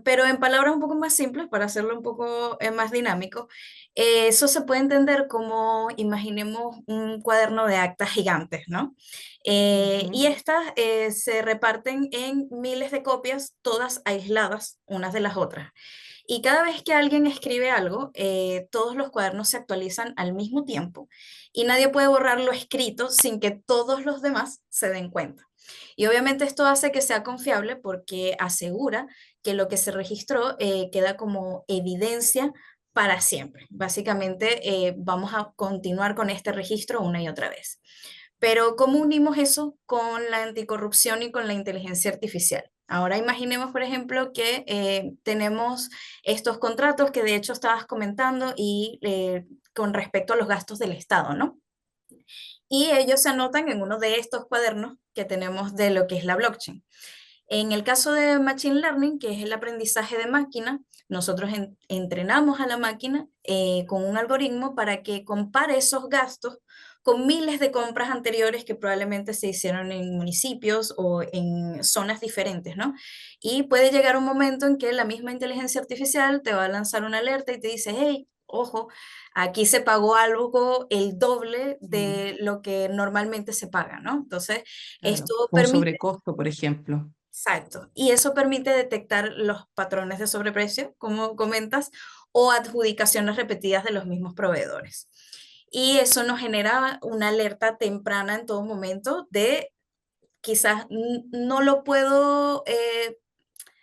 Pero en palabras un poco más simples, para hacerlo un poco más dinámico, eso se puede entender como, imaginemos un cuaderno de actas gigantes, ¿no? Y Ujú. estas se reparten en miles de copias, todas aisladas unas de las otras. Y cada vez que alguien escribe algo, todos los cuadernos se actualizan al mismo tiempo y nadie puede borrar lo escrito sin que todos los demás se den cuenta. Y obviamente esto hace que sea confiable porque asegura que lo que se registró queda como evidencia para siempre. Básicamente vamos a continuar con este registro una y otra vez. Pero ¿cómo unimos eso con la anticorrupción y con la inteligencia artificial? Ahora imaginemos, por ejemplo, que tenemos estos contratos que de hecho estabas comentando y con respecto a los gastos del Estado, ¿no? Y ellos se anotan en uno de estos cuadernos que tenemos de lo que es la blockchain. En el caso de Machine Learning, que es el aprendizaje de máquina, nosotros entrenamos a la máquina con un algoritmo para que compare esos gastos con miles de compras anteriores que probablemente se hicieron en municipios o en zonas diferentes, ¿no? Y puede llegar un momento en que la misma inteligencia artificial te va a lanzar una alerta y te dice, hey, ojo, aquí se pagó algo el doble Mm, de lo que normalmente se paga, ¿no? Entonces, claro. esto Un permite. sobrecosto, por ejemplo. Exacto. Y eso permite detectar los patrones de sobreprecio, como comentas, o adjudicaciones repetidas de los mismos proveedores. Y eso nos genera una alerta temprana en todo momento de quizás no lo puedo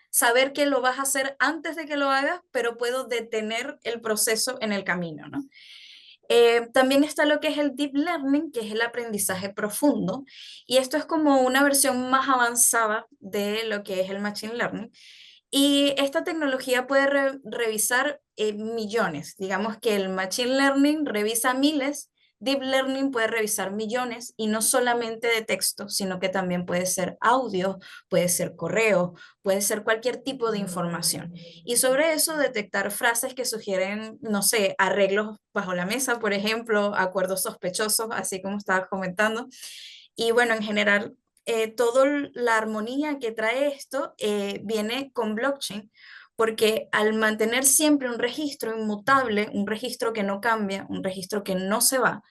saber que lo vas a hacer antes de que lo hagas, pero puedo detener el proceso en el camino, ¿no? También está lo que es el deep learning, que es el aprendizaje profundo, y esto es como una versión más avanzada de lo que es el machine learning. Y esta tecnología puede revisar millones. Digamos que el machine learning revisa miles, deep learning puede revisar millones y no solamente de texto, sino que también puede ser audio, puede ser correo, puede ser cualquier tipo de información. Y sobre eso detectar frases que sugieren, no sé, arreglos bajo la mesa, por ejemplo, acuerdos sospechosos, así como estabas comentando. Y bueno, en general, toda la armonía que trae esto viene con blockchain, porque al mantener siempre un registro inmutable, un registro que no cambia, un registro que no se va,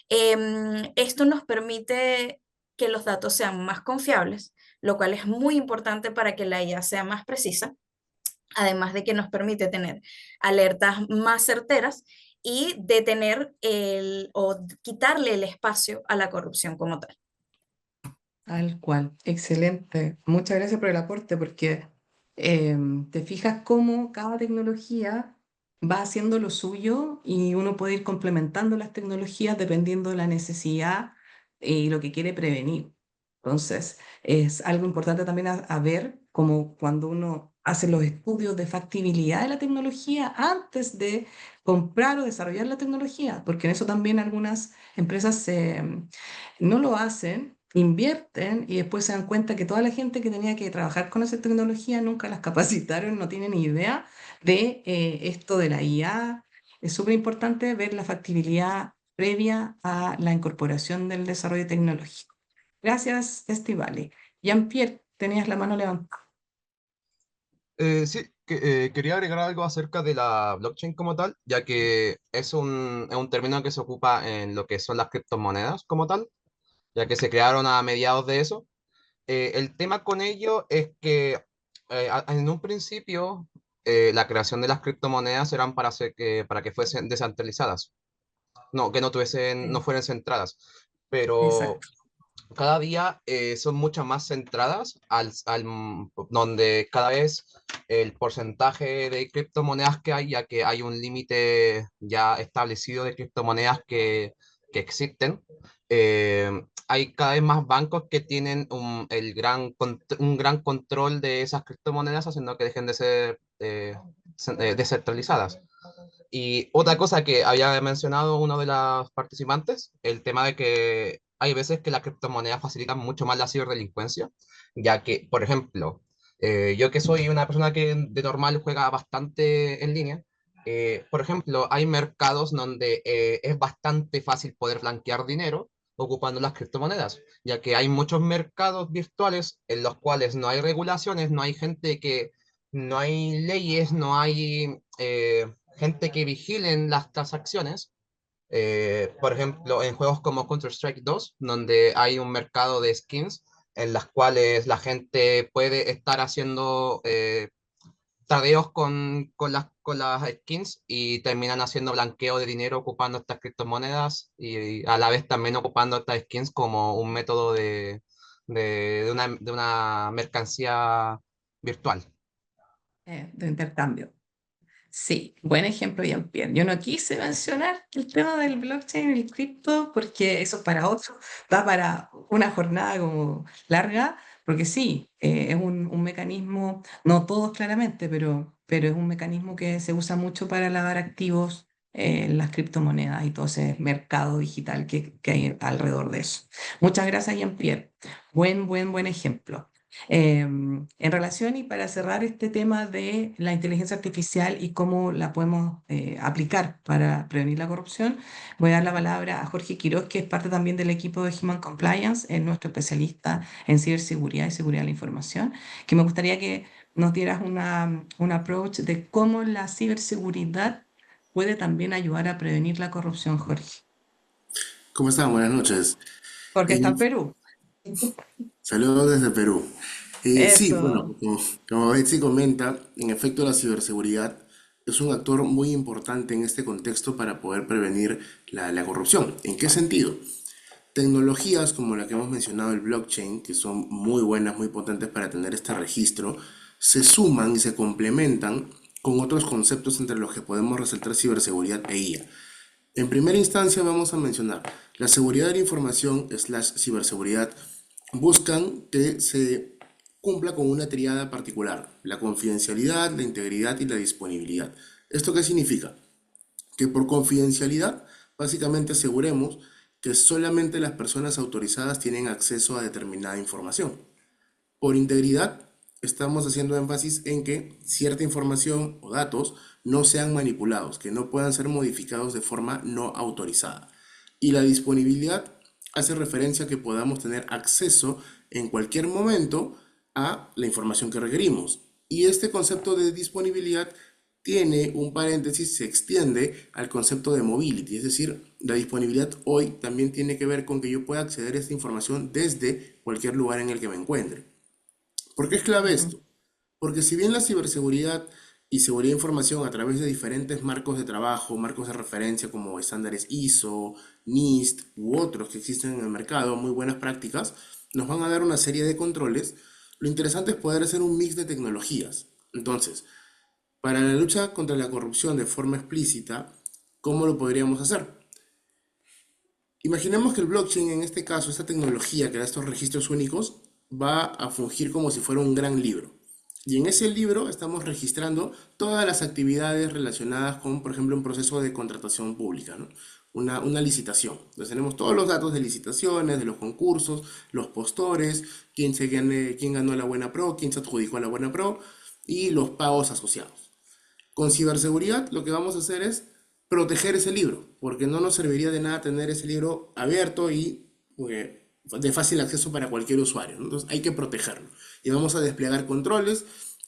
esto nos permite que los datos sean más confiables, lo cual es muy importante para que la IA sea más precisa, además de que nos permite tener alertas más certeras y detener o quitarle el espacio a la corrupción como tal. Tal cual, excelente. Muchas gracias por el aporte, porque te fijas cómo cada tecnología va haciendo lo suyo y uno puede ir complementando las tecnologías dependiendo de la necesidad y lo que quiere prevenir. Entonces, es algo importante también a ver, como cuando uno hace los estudios de factibilidad de la tecnología antes de comprar o desarrollar la tecnología, porque en eso también algunas empresas no lo hacen, invierten y después se dan cuenta que toda la gente que tenía que trabajar con esa tecnología nunca las capacitaron, no tienen ni idea de esto de la IA. Es súper importante ver la factibilidad previa a la incorporación del desarrollo tecnológico. Gracias, Estivali. Jean-Pierre, tenías la mano levantada. Sí, quería agregar algo acerca de la blockchain como tal, ya que es un término que se ocupa en lo que son las criptomonedas como tal, ya que se crearon a mediados de eso. El tema con ello es que en un principio la creación de las criptomonedas eran para que fuesen descentralizadas, no, que no tuviesen, no Sí, fueran centradas, pero exacto. cada día son mucho más centradas donde cada vez el porcentaje de criptomonedas que hay, ya que hay un límite ya establecido de criptomonedas que existen, hay cada vez más bancos que tienen un gran control de esas criptomonedas, haciendo que dejen de ser descentralizadas. Y otra cosa que había mencionado uno de los participantes, el tema de que hay veces que las criptomonedas facilitan mucho más la ciberdelincuencia, ya que, por ejemplo, yo que soy una persona que de normal juega bastante en línea, por ejemplo, hay mercados donde es bastante fácil poder blanquear dinero ocupando las criptomonedas, ya que hay muchos mercados virtuales en los cuales no hay regulaciones, no hay gente que, no hay leyes, no hay gente que vigilen las transacciones. Por ejemplo, en juegos como Counter-Strike 2, donde hay un mercado de skins en las cuales la gente puede estar haciendo tradeos con las skins y terminan haciendo blanqueo de dinero ocupando estas criptomonedas y a la vez también ocupando estas skins como un método de una mercancía virtual. De intercambio. Sí, buen ejemplo, Jean-Pierre. Yo no quise mencionar el tema del blockchain y el cripto porque eso es para otro, da para una jornada como larga, porque sí, es un mecanismo, no todos claramente, pero es un mecanismo que se usa mucho para lavar activos en las criptomonedas y todo ese mercado digital que hay alrededor de eso. Muchas gracias, Jean-Pierre. Buen ejemplo. En relación y para cerrar este tema de la inteligencia artificial y cómo la podemos aplicar para prevenir la corrupción, voy a dar la palabra a Jorge Quiroz, que es parte también del equipo de Human Compliance, es nuestro especialista en ciberseguridad y seguridad de la información, que me gustaría que nos dieras un approach de cómo la ciberseguridad puede también ayudar a prevenir la corrupción, Jorge. ¿Cómo están? Buenas noches. Porque está Eh, en Perú. Saludos desde Perú. Sí, bueno, Eso. como Betsy comenta, en efecto la ciberseguridad es un actor muy importante en este contexto para poder prevenir la corrupción. ¿En qué sentido? Tecnologías como la que hemos mencionado, el blockchain, que son muy buenas, muy potentes para tener este registro, se suman y se complementan con otros conceptos entre los que podemos resaltar ciberseguridad e IA. En primera instancia vamos a mencionar la seguridad de la información slash ciberseguridad buscan que se cumpla con una triada particular, la confidencialidad, la integridad y la disponibilidad. ¿Esto qué significa? Que por confidencialidad básicamente aseguremos que solamente las personas autorizadas tienen acceso a determinada información. Por integridad, estamos haciendo énfasis en que cierta información o datos no sean manipulados, que no puedan ser modificados de forma no autorizada. Y la disponibilidad hace referencia a que podamos tener acceso en cualquier momento a la información que requerimos. Y este concepto de disponibilidad tiene un paréntesis, se extiende al concepto de mobility, es decir, la disponibilidad hoy también tiene que ver con que yo pueda acceder a esta información desde cualquier lugar en el que me encuentre. ¿Por qué es clave Ujú. esto? Porque si bien la ciberseguridad y seguridad de información a través de diferentes marcos de trabajo, marcos de referencia como estándares ISO, NIST u otros que existen en el mercado, muy buenas prácticas, nos van a dar una serie de controles, lo interesante es poder hacer un mix de tecnologías. Entonces, para la lucha contra la corrupción de forma explícita, ¿cómo lo podríamos hacer? Imaginemos que el blockchain, en este caso, esta tecnología que da estos registros únicos, va a fungir como si fuera un gran libro. Y en ese libro estamos registrando todas las actividades relacionadas con, por ejemplo, un proceso de contratación pública, ¿no? Una licitación. Entonces tenemos todos los datos de licitaciones, de los concursos, los postores, quién ganó la buena pro, quién se adjudicó a la buena pro y los pagos asociados. Con ciberseguridad lo que vamos a hacer es proteger ese libro, porque no nos serviría de nada tener ese libro abierto y de fácil acceso para cualquier usuario, ¿no? Entonces hay que protegerlo. Y vamos a desplegar controles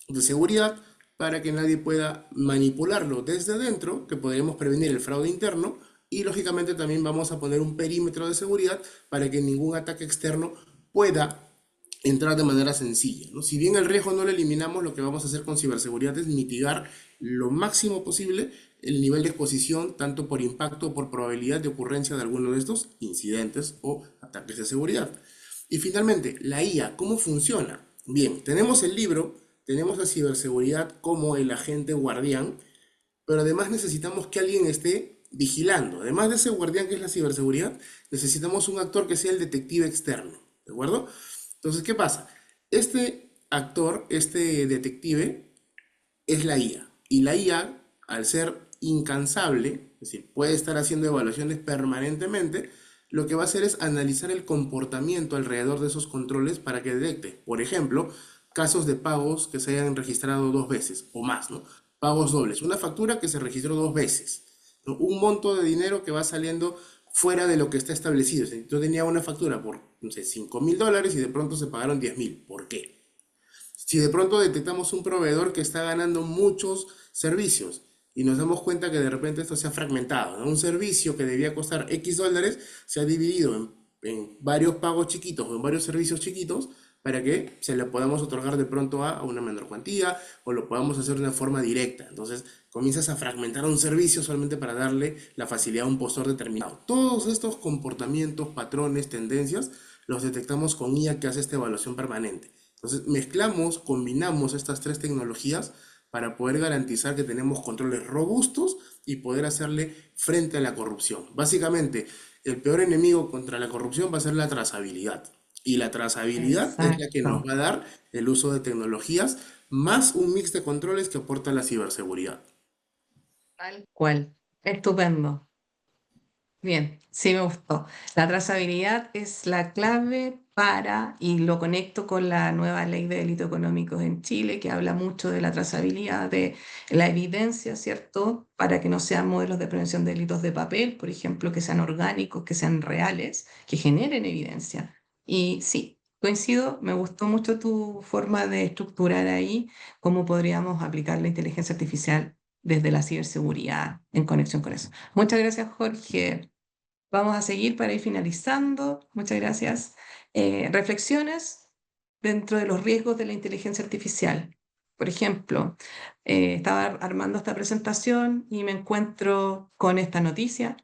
de seguridad para que nadie pueda manipularlo desde dentro, que podríamos prevenir el fraude interno. Y lógicamente también vamos a poner un perímetro de seguridad para que ningún ataque externo pueda entrar de manera sencilla, ¿no? Si bien el riesgo no lo eliminamos, lo que vamos a hacer con ciberseguridad es mitigar lo máximo posible el nivel de exposición, tanto por impacto o por probabilidad de ocurrencia de alguno de estos incidentes o ataques de seguridad. Y finalmente, la IA, ¿cómo funciona? Bien, tenemos el libro, tenemos la ciberseguridad como el agente guardián, pero además necesitamos que alguien esté vigilando. Además de ese guardián que es la ciberseguridad, necesitamos un actor que sea el detective externo, ¿de acuerdo? Entonces, ¿qué pasa? Este actor, este detective, es la IA. Y la IA, al ser incansable, es decir, puede estar haciendo evaluaciones permanentemente, lo que va a hacer es analizar el comportamiento alrededor de esos controles para que detecte, por ejemplo, casos de pagos que se hayan registrado dos veces o más, ¿no? Pagos dobles. Una factura que se registró dos veces, ¿no? Un monto de dinero que va saliendo fuera de lo que está establecido. O sea, yo tenía una factura por, no sé, $5.000 y de pronto se pagaron 10.000. ¿Por qué? Si de pronto detectamos un proveedor que está ganando muchos servicios y nos damos cuenta que de repente esto se ha fragmentado, ¿no? Un servicio que debía costar X dólares se ha dividido en varios pagos chiquitos o en varios servicios chiquitos para que se le podamos otorgar de pronto a una menor cuantía o lo podamos hacer de una forma directa. Entonces comienzas a fragmentar un servicio solamente para darle la facilidad a un postor determinado. Todos estos comportamientos, patrones, tendencias, los detectamos con IA que hace esta evaluación permanente. Entonces mezclamos, combinamos estas tres tecnologías para poder garantizar que tenemos controles robustos y poder hacerle frente a la corrupción. Básicamente, el peor enemigo contra la corrupción va a ser la trazabilidad. Y la trazabilidad es la que nos Exacto, va a dar el uso de tecnologías más un mix de controles que aporta la ciberseguridad. tal cual. Estupendo. Bien, sí me gustó. La trazabilidad es la clave para, y lo conecto con la nueva ley de delitos económicos en Chile, que habla mucho de la trazabilidad, de la evidencia, ¿cierto? Para que no sean modelos de prevención de delitos de papel, por ejemplo, que sean orgánicos, que sean reales, que generen evidencia. Y sí, coincido, me gustó mucho tu forma de estructurar ahí cómo podríamos aplicar la inteligencia artificial desde la ciberseguridad en conexión con eso. Muchas gracias, Jorge. Vamos a seguir para ir finalizando. Muchas gracias. Reflexiones dentro de los riesgos de la inteligencia artificial. Por ejemplo, estaba armando esta presentación y me encuentro con esta noticia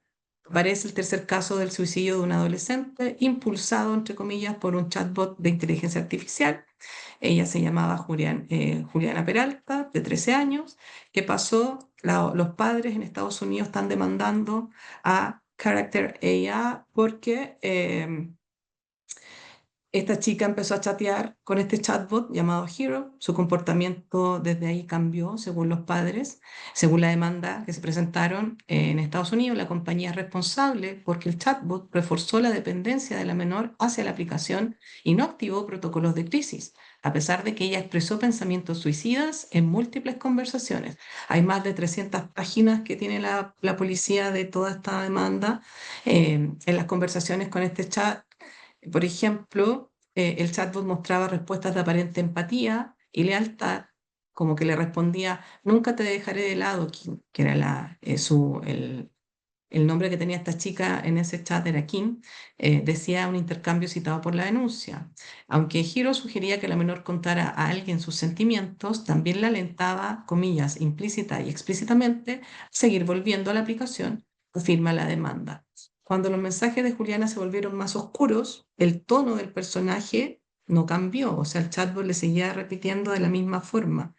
Aparece el tercer caso del suicidio de un adolescente impulsado, entre comillas, por un chatbot de inteligencia artificial. Ella se llamaba Juliana Peralta, de 13 años. ¿Qué pasó? Los padres en Estados Unidos están demandando a Character AI porque esta chica empezó a chatear con este chatbot llamado Hero. Su comportamiento desde ahí cambió según los padres. Según la demanda que se presentaron en Estados Unidos, la compañía es responsable porque el chatbot reforzó la dependencia de la menor hacia la aplicación y no activó protocolos de crisis, a pesar de que ella expresó pensamientos suicidas en múltiples conversaciones. Hay más de 300 páginas que tiene la policía de toda esta demanda en las conversaciones con este chat. Por ejemplo, el chatbot mostraba respuestas de aparente empatía y lealtad, como que le respondía, nunca te dejaré de lado, que era el nombre que tenía esta chica en ese chat era Kim, decía un intercambio citado por la denuncia. Aunque Hiro sugería que la menor contara a alguien sus sentimientos, también la alentaba, comillas, implícita y explícitamente, a seguir volviendo a la aplicación, afirma la demanda. Cuando los mensajes de Juliana se volvieron más oscuros, el tono del personaje no cambió, o sea, el chatbot le seguía repitiendo de la misma forma.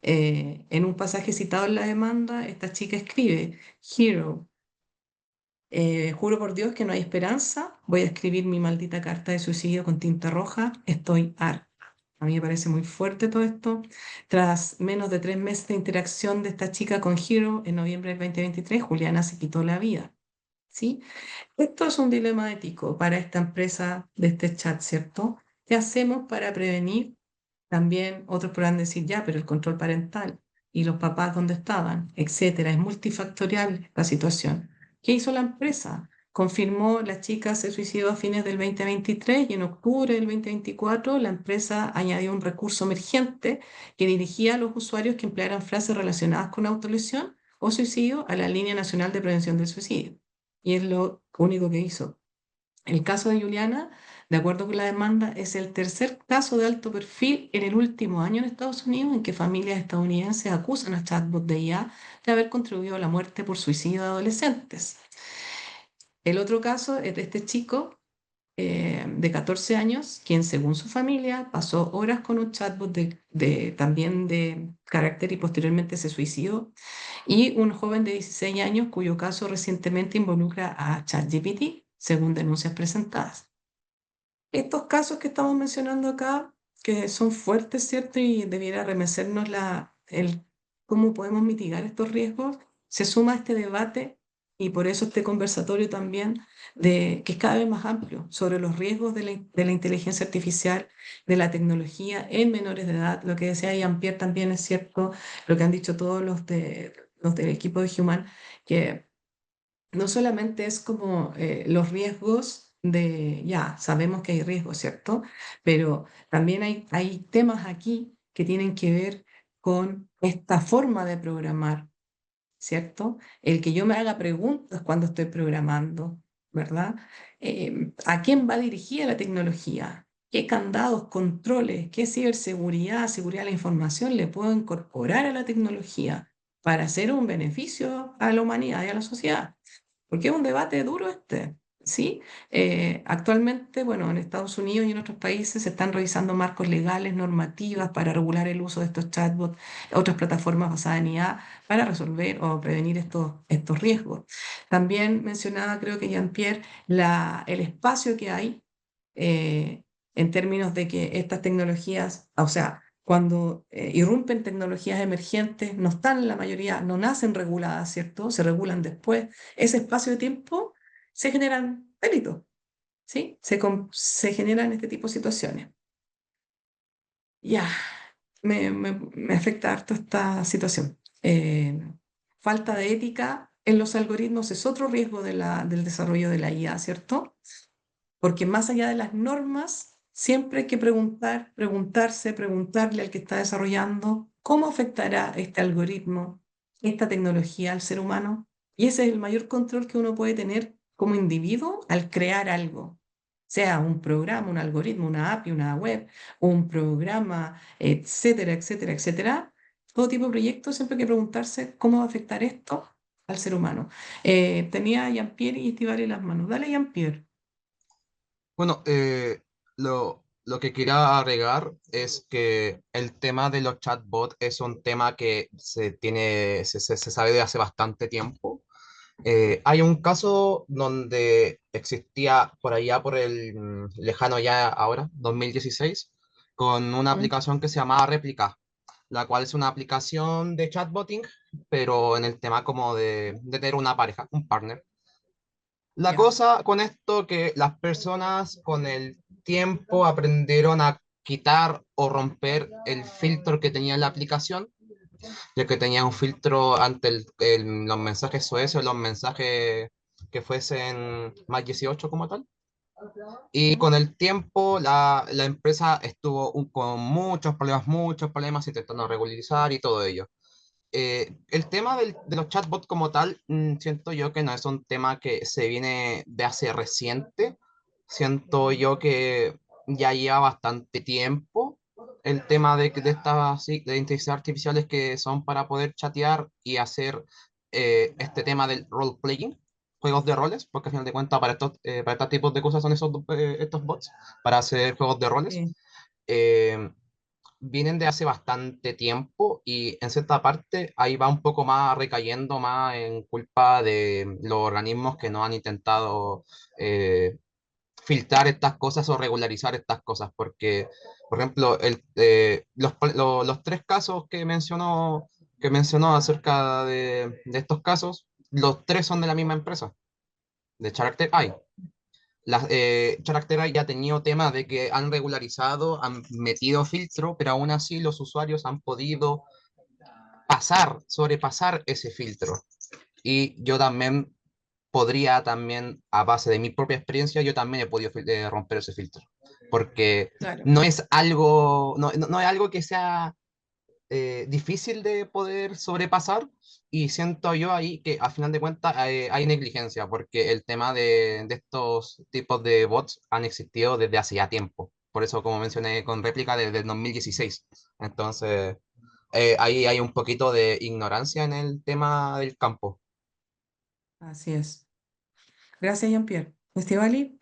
En un pasaje citado en la demanda, esta chica escribe, Hero, juro por Dios que no hay esperanza, voy a escribir mi maldita carta de suicidio con tinta roja, estoy harta. A mí me parece muy fuerte todo esto. Tras menos de 3 meses de interacción de esta chica con Hero, en noviembre del 2023, Juliana se quitó la vida. ¿Sí? Esto es un dilema ético para esta empresa de este chat, ¿cierto? ¿Qué hacemos para prevenir? También otros podrán decir, ya, pero el control parental y los papás dónde estaban, etcétera. Es multifactorial la situación. ¿Qué hizo la empresa? Confirmó la chica se suicidó a fines del 2023 y en octubre del 2024 la empresa añadió un recurso emergente que dirigía a los usuarios que emplearan frases relacionadas con autolesión o suicidio a la Línea Nacional de Prevención del Suicidio. Y es lo único que hizo. El caso de Juliana, de acuerdo con la demanda, es el tercer caso de alto perfil en el último año en Estados Unidos en que familias estadounidenses acusan a chatbots de IA de haber contribuido a la muerte por suicidio de adolescentes. El otro caso es de este chico de 14 años, quien según su familia pasó horas con un chatbot también de carácter y posteriormente se suicidó, y un joven de 16 años cuyo caso recientemente involucra a ChatGPT, según denuncias presentadas. Estos casos que estamos mencionando acá, que son fuertes, ¿cierto? Y debiera remecernos el cómo podemos mitigar estos riesgos, se suma a este debate y por eso este conversatorio también, que es cada vez más amplio, sobre los riesgos de la inteligencia artificial, de la tecnología en menores de edad. Lo que decía Jean-Pierre también es cierto, lo que han dicho todos los del equipo de Human, que no solamente es como los riesgos ya, sabemos que hay riesgos, ¿cierto? Pero también hay temas aquí que tienen que ver con esta forma de programar, ¿cierto? El que yo me haga preguntas cuando estoy programando, ¿verdad? ¿A quién va dirigida la tecnología? ¿Qué candados, controles, qué ciberseguridad, seguridad de la información le puedo incorporar a la tecnología para hacer un beneficio a la humanidad y a la sociedad? Porque es un debate duro este, ¿sí? Actualmente, bueno, en Estados Unidos y en otros países se están revisando marcos legales, normativas para regular el uso de estos chatbots, otras plataformas basadas en IA, para resolver o prevenir estos riesgos. También mencionaba, creo que Jean-Pierre, el espacio que hay en términos de que estas tecnologías, o sea, cuando irrumpen tecnologías emergentes, no están la mayoría, no nacen reguladas, ¿cierto? Se regulan después. Ese espacio de tiempo se generan delitos, ¿sí? Se generan este tipo de situaciones. Ya, me afecta harto esta situación. Falta de ética en los algoritmos es otro riesgo del desarrollo de la IA, ¿cierto? Porque más allá de las normas, siempre hay que preguntarle al que está desarrollando cómo afectará este algoritmo, esta tecnología al ser humano. Y ese es el mayor control que uno puede tener como individuo al crear algo, sea un programa, un algoritmo, una API, una web, un programa, etcétera, etcétera, etcétera. Todo tipo de proyectos, siempre hay que preguntarse cómo va a afectar esto al ser humano. Tenía Jean-Pierre y Estivali las manos. Dale, Jean-Pierre. Bueno, lo que quería agregar es que el tema de los chatbots es un tema que se sabe de hace bastante tiempo. Hay un caso donde existía por allá, por el lejano ya ahora, 2016, con una ¿Mm? aplicación que se llamaba Replica, la cual es una aplicación de chatbotting, pero en el tema como de tener una pareja, un partner. La Ya. cosa con esto que las personas con el tiempo aprendieron a quitar o romper el filtro que tenía la aplicación, ya que tenía un filtro ante los mensajes SOS o los mensajes que fuesen más 18 como tal. Y ¿Mm? con el tiempo la empresa estuvo con muchos problemas intentando regularizar y todo ello. El tema de los chatbots como tal, siento yo que no es un tema que se viene de hace reciente. Siento yo que ya lleva bastante tiempo el tema de estas de inteligencias artificiales que son para poder chatear y hacer este tema del role-playing, juegos de roles, porque al final de cuentas para estos tipos de cosas son estos bots, para hacer juegos de roles. Sí, Eh, Vienen de hace bastante tiempo y en cierta parte ahí va un poco más recayendo más en culpa de los organismos que no han intentado eh, filtrar estas cosas o regularizar estas cosas, porque, por ejemplo, los tres casos que mencionó acerca de estos casos, los tres son de la misma empresa, de Character Eye. Charactera ya ha tenido temas de que han regularizado, han metido filtro, pero aún así los usuarios han podido sobrepasar ese filtro. Y yo también también, a base de mi propia experiencia, yo también he podido romper ese filtro. Porque claro. no es algo que sea difícil de poder sobrepasar y siento yo ahí que a final de cuentas hay negligencia porque el tema de estos tipos de bots han existido desde hace ya tiempo. Por eso, como mencioné con réplica, desde el 2016. Entonces, ahí hay un poquito de ignorancia en el tema del campo. Así es. Gracias, Jean-Pierre. Estivali.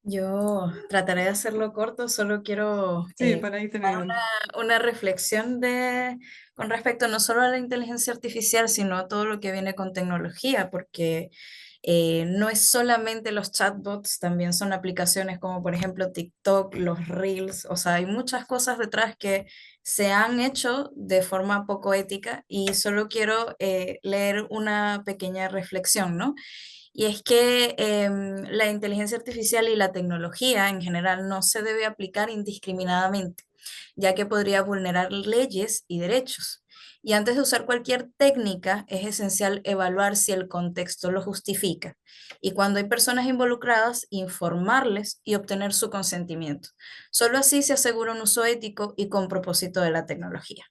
Yo trataré de hacerlo corto, solo quiero Sí, para ir terminando. una reflexión con respecto no solo a la inteligencia artificial, sino a todo lo que viene con tecnología, porque no es solamente los chatbots, también son aplicaciones como por ejemplo TikTok, los Reels, o sea, hay muchas cosas detrás que se han hecho de forma poco ética y solo quiero leer una pequeña reflexión, ¿no? Y es que la inteligencia artificial y la tecnología en general no se debe aplicar indiscriminadamente, ya que podría vulnerar leyes y derechos. Y antes de usar cualquier técnica, es esencial evaluar si el contexto lo justifica. Y cuando hay personas involucradas, informarles y obtener su consentimiento. Solo así se asegura un uso ético y con propósito de la tecnología.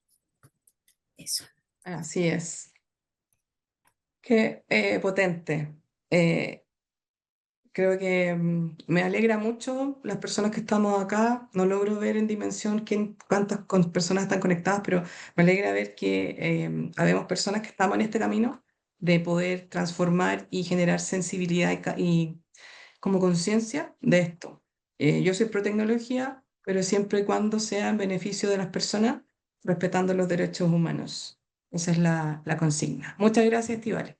Eso. Así es. Qué potente. Eh, Creo que me alegra mucho las personas que estamos acá. No logro ver en dimensión cuántas personas están conectadas, pero me alegra ver que habemos personas que estamos en este camino de poder transformar y generar sensibilidad y como conciencia de esto. Yo soy pro tecnología, pero siempre y cuando sea en beneficio de las personas, respetando los derechos humanos. Esa es la consigna. Muchas gracias, Estivales.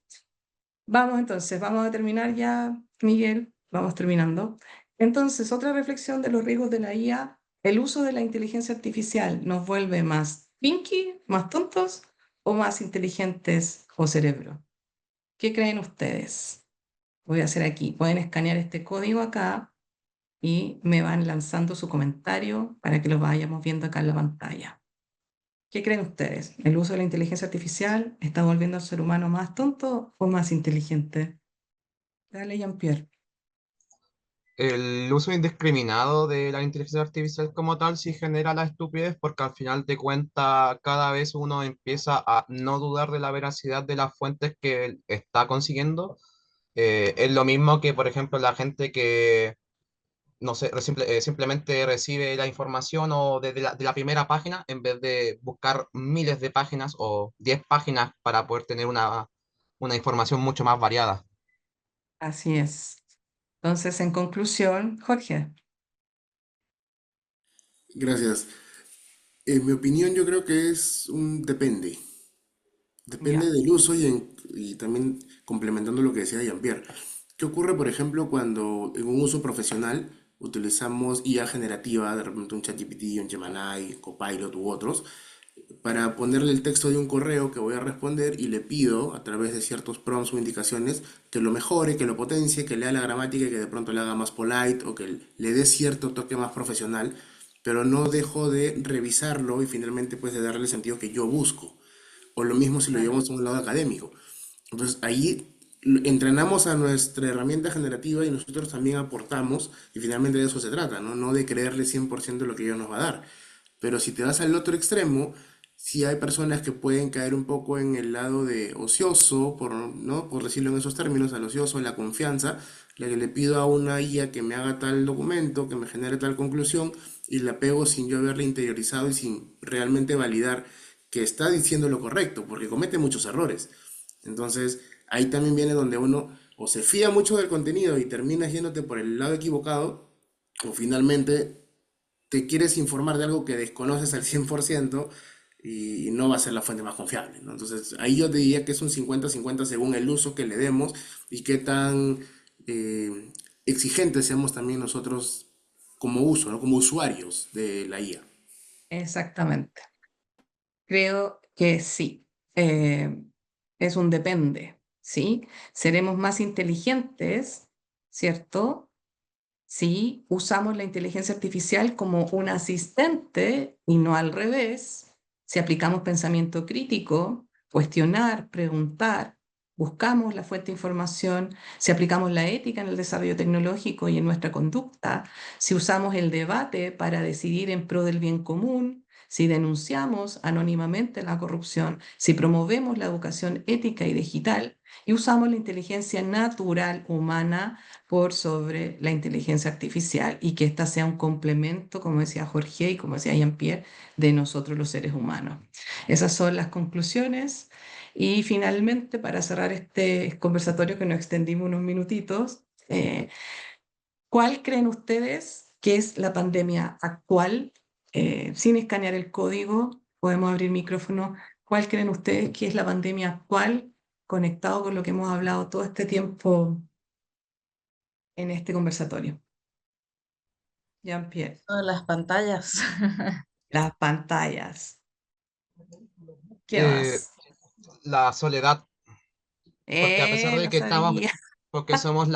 Vamos entonces, vamos a terminar ya, Miguel, vamos terminando. Entonces, otra reflexión de los riesgos de la IA, ¿el uso de la inteligencia artificial nos vuelve más pinky, más tontos o más inteligentes o cerebro? ¿Qué creen ustedes? Voy a hacer aquí, pueden escanear este código acá y me van lanzando su comentario para que lo vayamos viendo acá en la pantalla. ¿Qué creen ustedes? ¿El uso de la inteligencia artificial está volviendo al ser humano más tonto o más inteligente? Dale, Jean-Pierre. El uso indiscriminado de la inteligencia artificial como tal sí genera la estupidez porque al final de cuentas cada vez uno empieza a no dudar de la veracidad de las fuentes que está consiguiendo. Es lo mismo que, por ejemplo, la gente no sé, simplemente recibe la información o de la primera página en vez de buscar miles de páginas o 10 páginas para poder tener una información mucho más variada. Así es. Entonces, en conclusión, Jorge. Gracias. En mi opinión, yo creo que es un depende. Depende Ya. del uso y también complementando lo que decía Jean-Pierre. ¿Qué ocurre, por ejemplo, cuando en un uso profesional utilizamos IA generativa, de repente un ChatGPT, un Gemini, Copilot u otros, para ponerle el texto de un correo que voy a responder y le pido a través de ciertos prompts o indicaciones que lo mejore, que lo potencie, que lea la gramática y que de pronto le haga más polite o que le dé cierto toque más profesional, pero no dejo de revisarlo y finalmente pues de darle el sentido que yo busco. O lo mismo si lo Claro. llevamos a un lado académico. Entonces ahí entrenamos a nuestra herramienta generativa y nosotros también aportamos y finalmente de eso se trata, ¿no? No de creerle 100% lo que ella nos va a dar. Pero si te vas al otro extremo, sí hay personas que pueden caer un poco en el lado de ocioso, ¿no? Por decirlo en esos términos, al ocioso, la confianza, la que le pido a una IA que me haga tal documento, que me genere tal conclusión, y la pego sin yo haberla interiorizado y sin realmente validar que está diciendo lo correcto, porque comete muchos errores. Entonces, ahí también viene donde uno o se fía mucho del contenido y terminas yéndote por el lado equivocado, o finalmente te quieres informar de algo que desconoces al 100% y no va a ser la fuente más confiable, ¿no? Entonces, ahí yo te diría que es un 50-50 según el uso que le demos y qué tan exigentes seamos también nosotros como uso, ¿no? Como usuarios de la IA. Exactamente. Creo que sí. Eh, es un depende, ¿sí? Seremos más inteligentes, ¿cierto? Si usamos la inteligencia artificial como un asistente y no al revés, si aplicamos pensamiento crítico, cuestionar, preguntar, buscamos la fuente de información, si aplicamos la ética en el desarrollo tecnológico y en nuestra conducta, si usamos el debate para decidir en pro del bien común, si denunciamos anónimamente la corrupción, si promovemos la educación ética y digital y usamos la inteligencia natural humana por sobre la inteligencia artificial y que ésta sea un complemento, como decía Jorge y como decía Jean-Pierre, de nosotros los seres humanos. Esas son las conclusiones. Y finalmente, para cerrar este conversatorio que nos extendimos unos minutitos, ¿cuál creen ustedes que es la pandemia actual? Sin escanear el código, podemos abrir micrófono. ¿Cuál creen ustedes que es la pandemia actual conectado con lo que hemos hablado todo este tiempo en este conversatorio? Jean-Pierre, Todas las pantallas. las pantallas. ¿Qué Eh, más? la soledad, porque a pesar de Lo que estamos, sabía. porque somos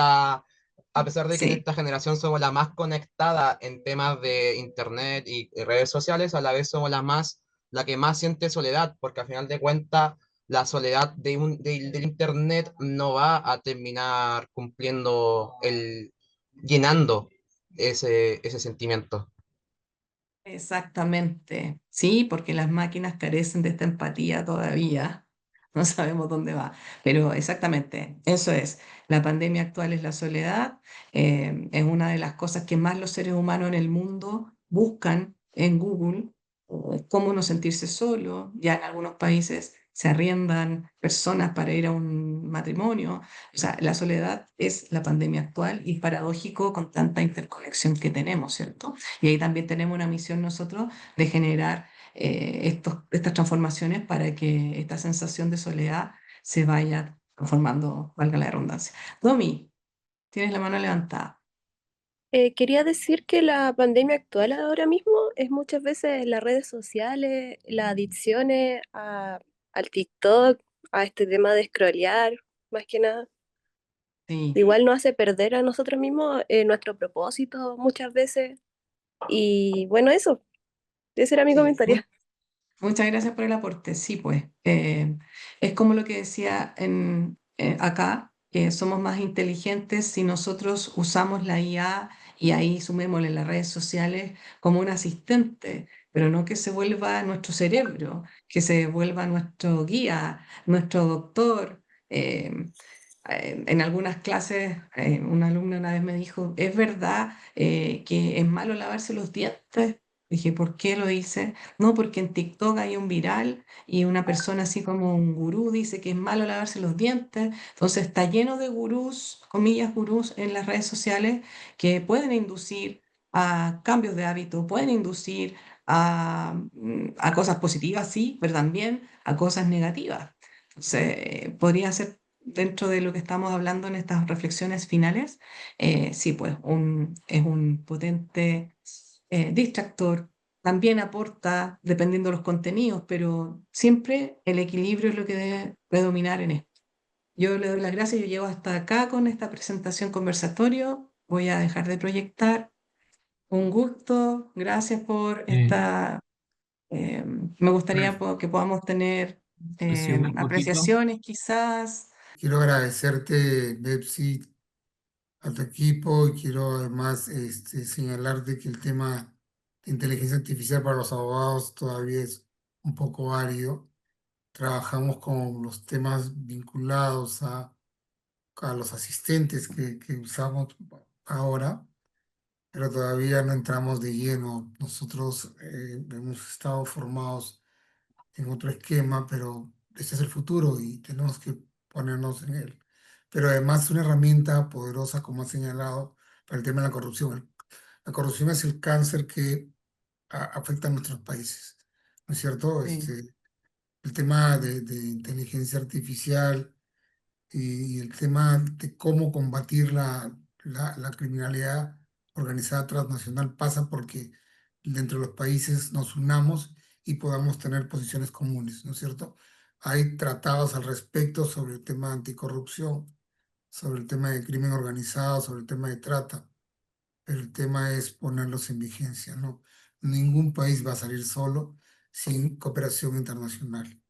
a pesar de que en Sí, esta generación somos la más conectada en temas de internet y redes sociales, a la vez somos la que más siente soledad, porque al final de cuentas la soledad del internet no va a terminar llenando ese sentimiento. exactamente. Sí, porque las máquinas carecen de esta empatía todavía. No sabemos dónde va. Pero exactamente, eso es. La pandemia actual es la soledad. Es una de las cosas que más los seres humanos en el mundo buscan en Google. Cómo no sentirse solo. Ya en algunos países se arriendan personas para ir a un matrimonio. O sea, la soledad es la pandemia actual y paradójico con tanta interconexión que tenemos, ¿cierto? Y ahí también tenemos una misión nosotros de generar estas transformaciones para que esta sensación de soledad se vaya transformando, valga la redundancia. Domi, tienes la mano levantada. Quería decir que la pandemia actual ahora mismo es muchas veces las redes sociales, las adicciones al TikTok, a este tema de scrollear, más que nada. Sí, Igual nos hace perder a nosotros mismos nuestro propósito muchas veces. Y bueno, eso, ese era mi sí. comentario. Muchas gracias por el aporte. Sí, pues, es como lo que decía acá, que somos más inteligentes si nosotros usamos la IA y ahí sumémosle las redes sociales como un asistente, pero no que se vuelva nuestro cerebro, que se vuelva nuestro guía, nuestro doctor. En algunas clases, una alumna una vez me dijo, ¿es verdad que es malo lavarse los dientes? Dije, ¿por qué lo dice? No, porque en TikTok hay un viral y una persona así como un gurú dice que es malo lavarse los dientes. Entonces está lleno de gurús, comillas gurús, en las redes sociales que pueden inducir a cambios de hábito, pueden inducir a cosas positivas, sí, pero también a cosas negativas. Entonces, podría ser dentro de lo que estamos hablando en estas reflexiones finales, sí, pues es un potente distractor. También aporta dependiendo de los contenidos, pero siempre el equilibrio es lo que debe predominar en esto. Yo le doy las gracias, yo llego hasta acá con esta presentación conversatorio, voy a dejar de proyectar. Un gusto, gracias por Eh, esta, me gustaría Bueno, que podamos tener resume un poquito. apreciaciones quizás. Quiero agradecerte, Bepsi, a tu equipo, y quiero además señalarte que el tema de inteligencia artificial para los abogados todavía es un poco árido. Trabajamos con los temas vinculados a los asistentes que usamos ahora, pero todavía no entramos de lleno. Nosotros hemos estado formados en otro esquema, pero este es el futuro y tenemos que ponernos en él. Pero además es una herramienta poderosa, como ha señalado, para el tema de la corrupción. La corrupción es el cáncer que afecta a nuestros países, ¿no es cierto? Sí. El tema de inteligencia artificial y el tema de cómo combatir la criminalidad organizada transnacional pasa porque dentro de los países nos unamos y podamos tener posiciones comunes, ¿no es cierto? Hay tratados al respecto sobre el tema de anticorrupción, sobre el tema de crimen organizado, sobre el tema de trata, pero el tema es ponerlos en vigencia, ¿no? Ningún país va a salir solo sin cooperación internacional.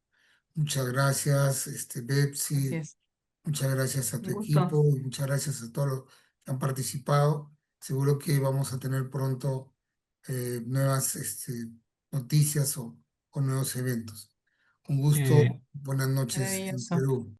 Muchas gracias, Así Bepsi. es. Muchas gracias a tu Un gusto. equipo y muchas gracias a todos los que han participado. Seguro que vamos a tener pronto nuevas noticias o nuevos eventos. Un gusto, eh, buenas noches en Maravilloso. Perú.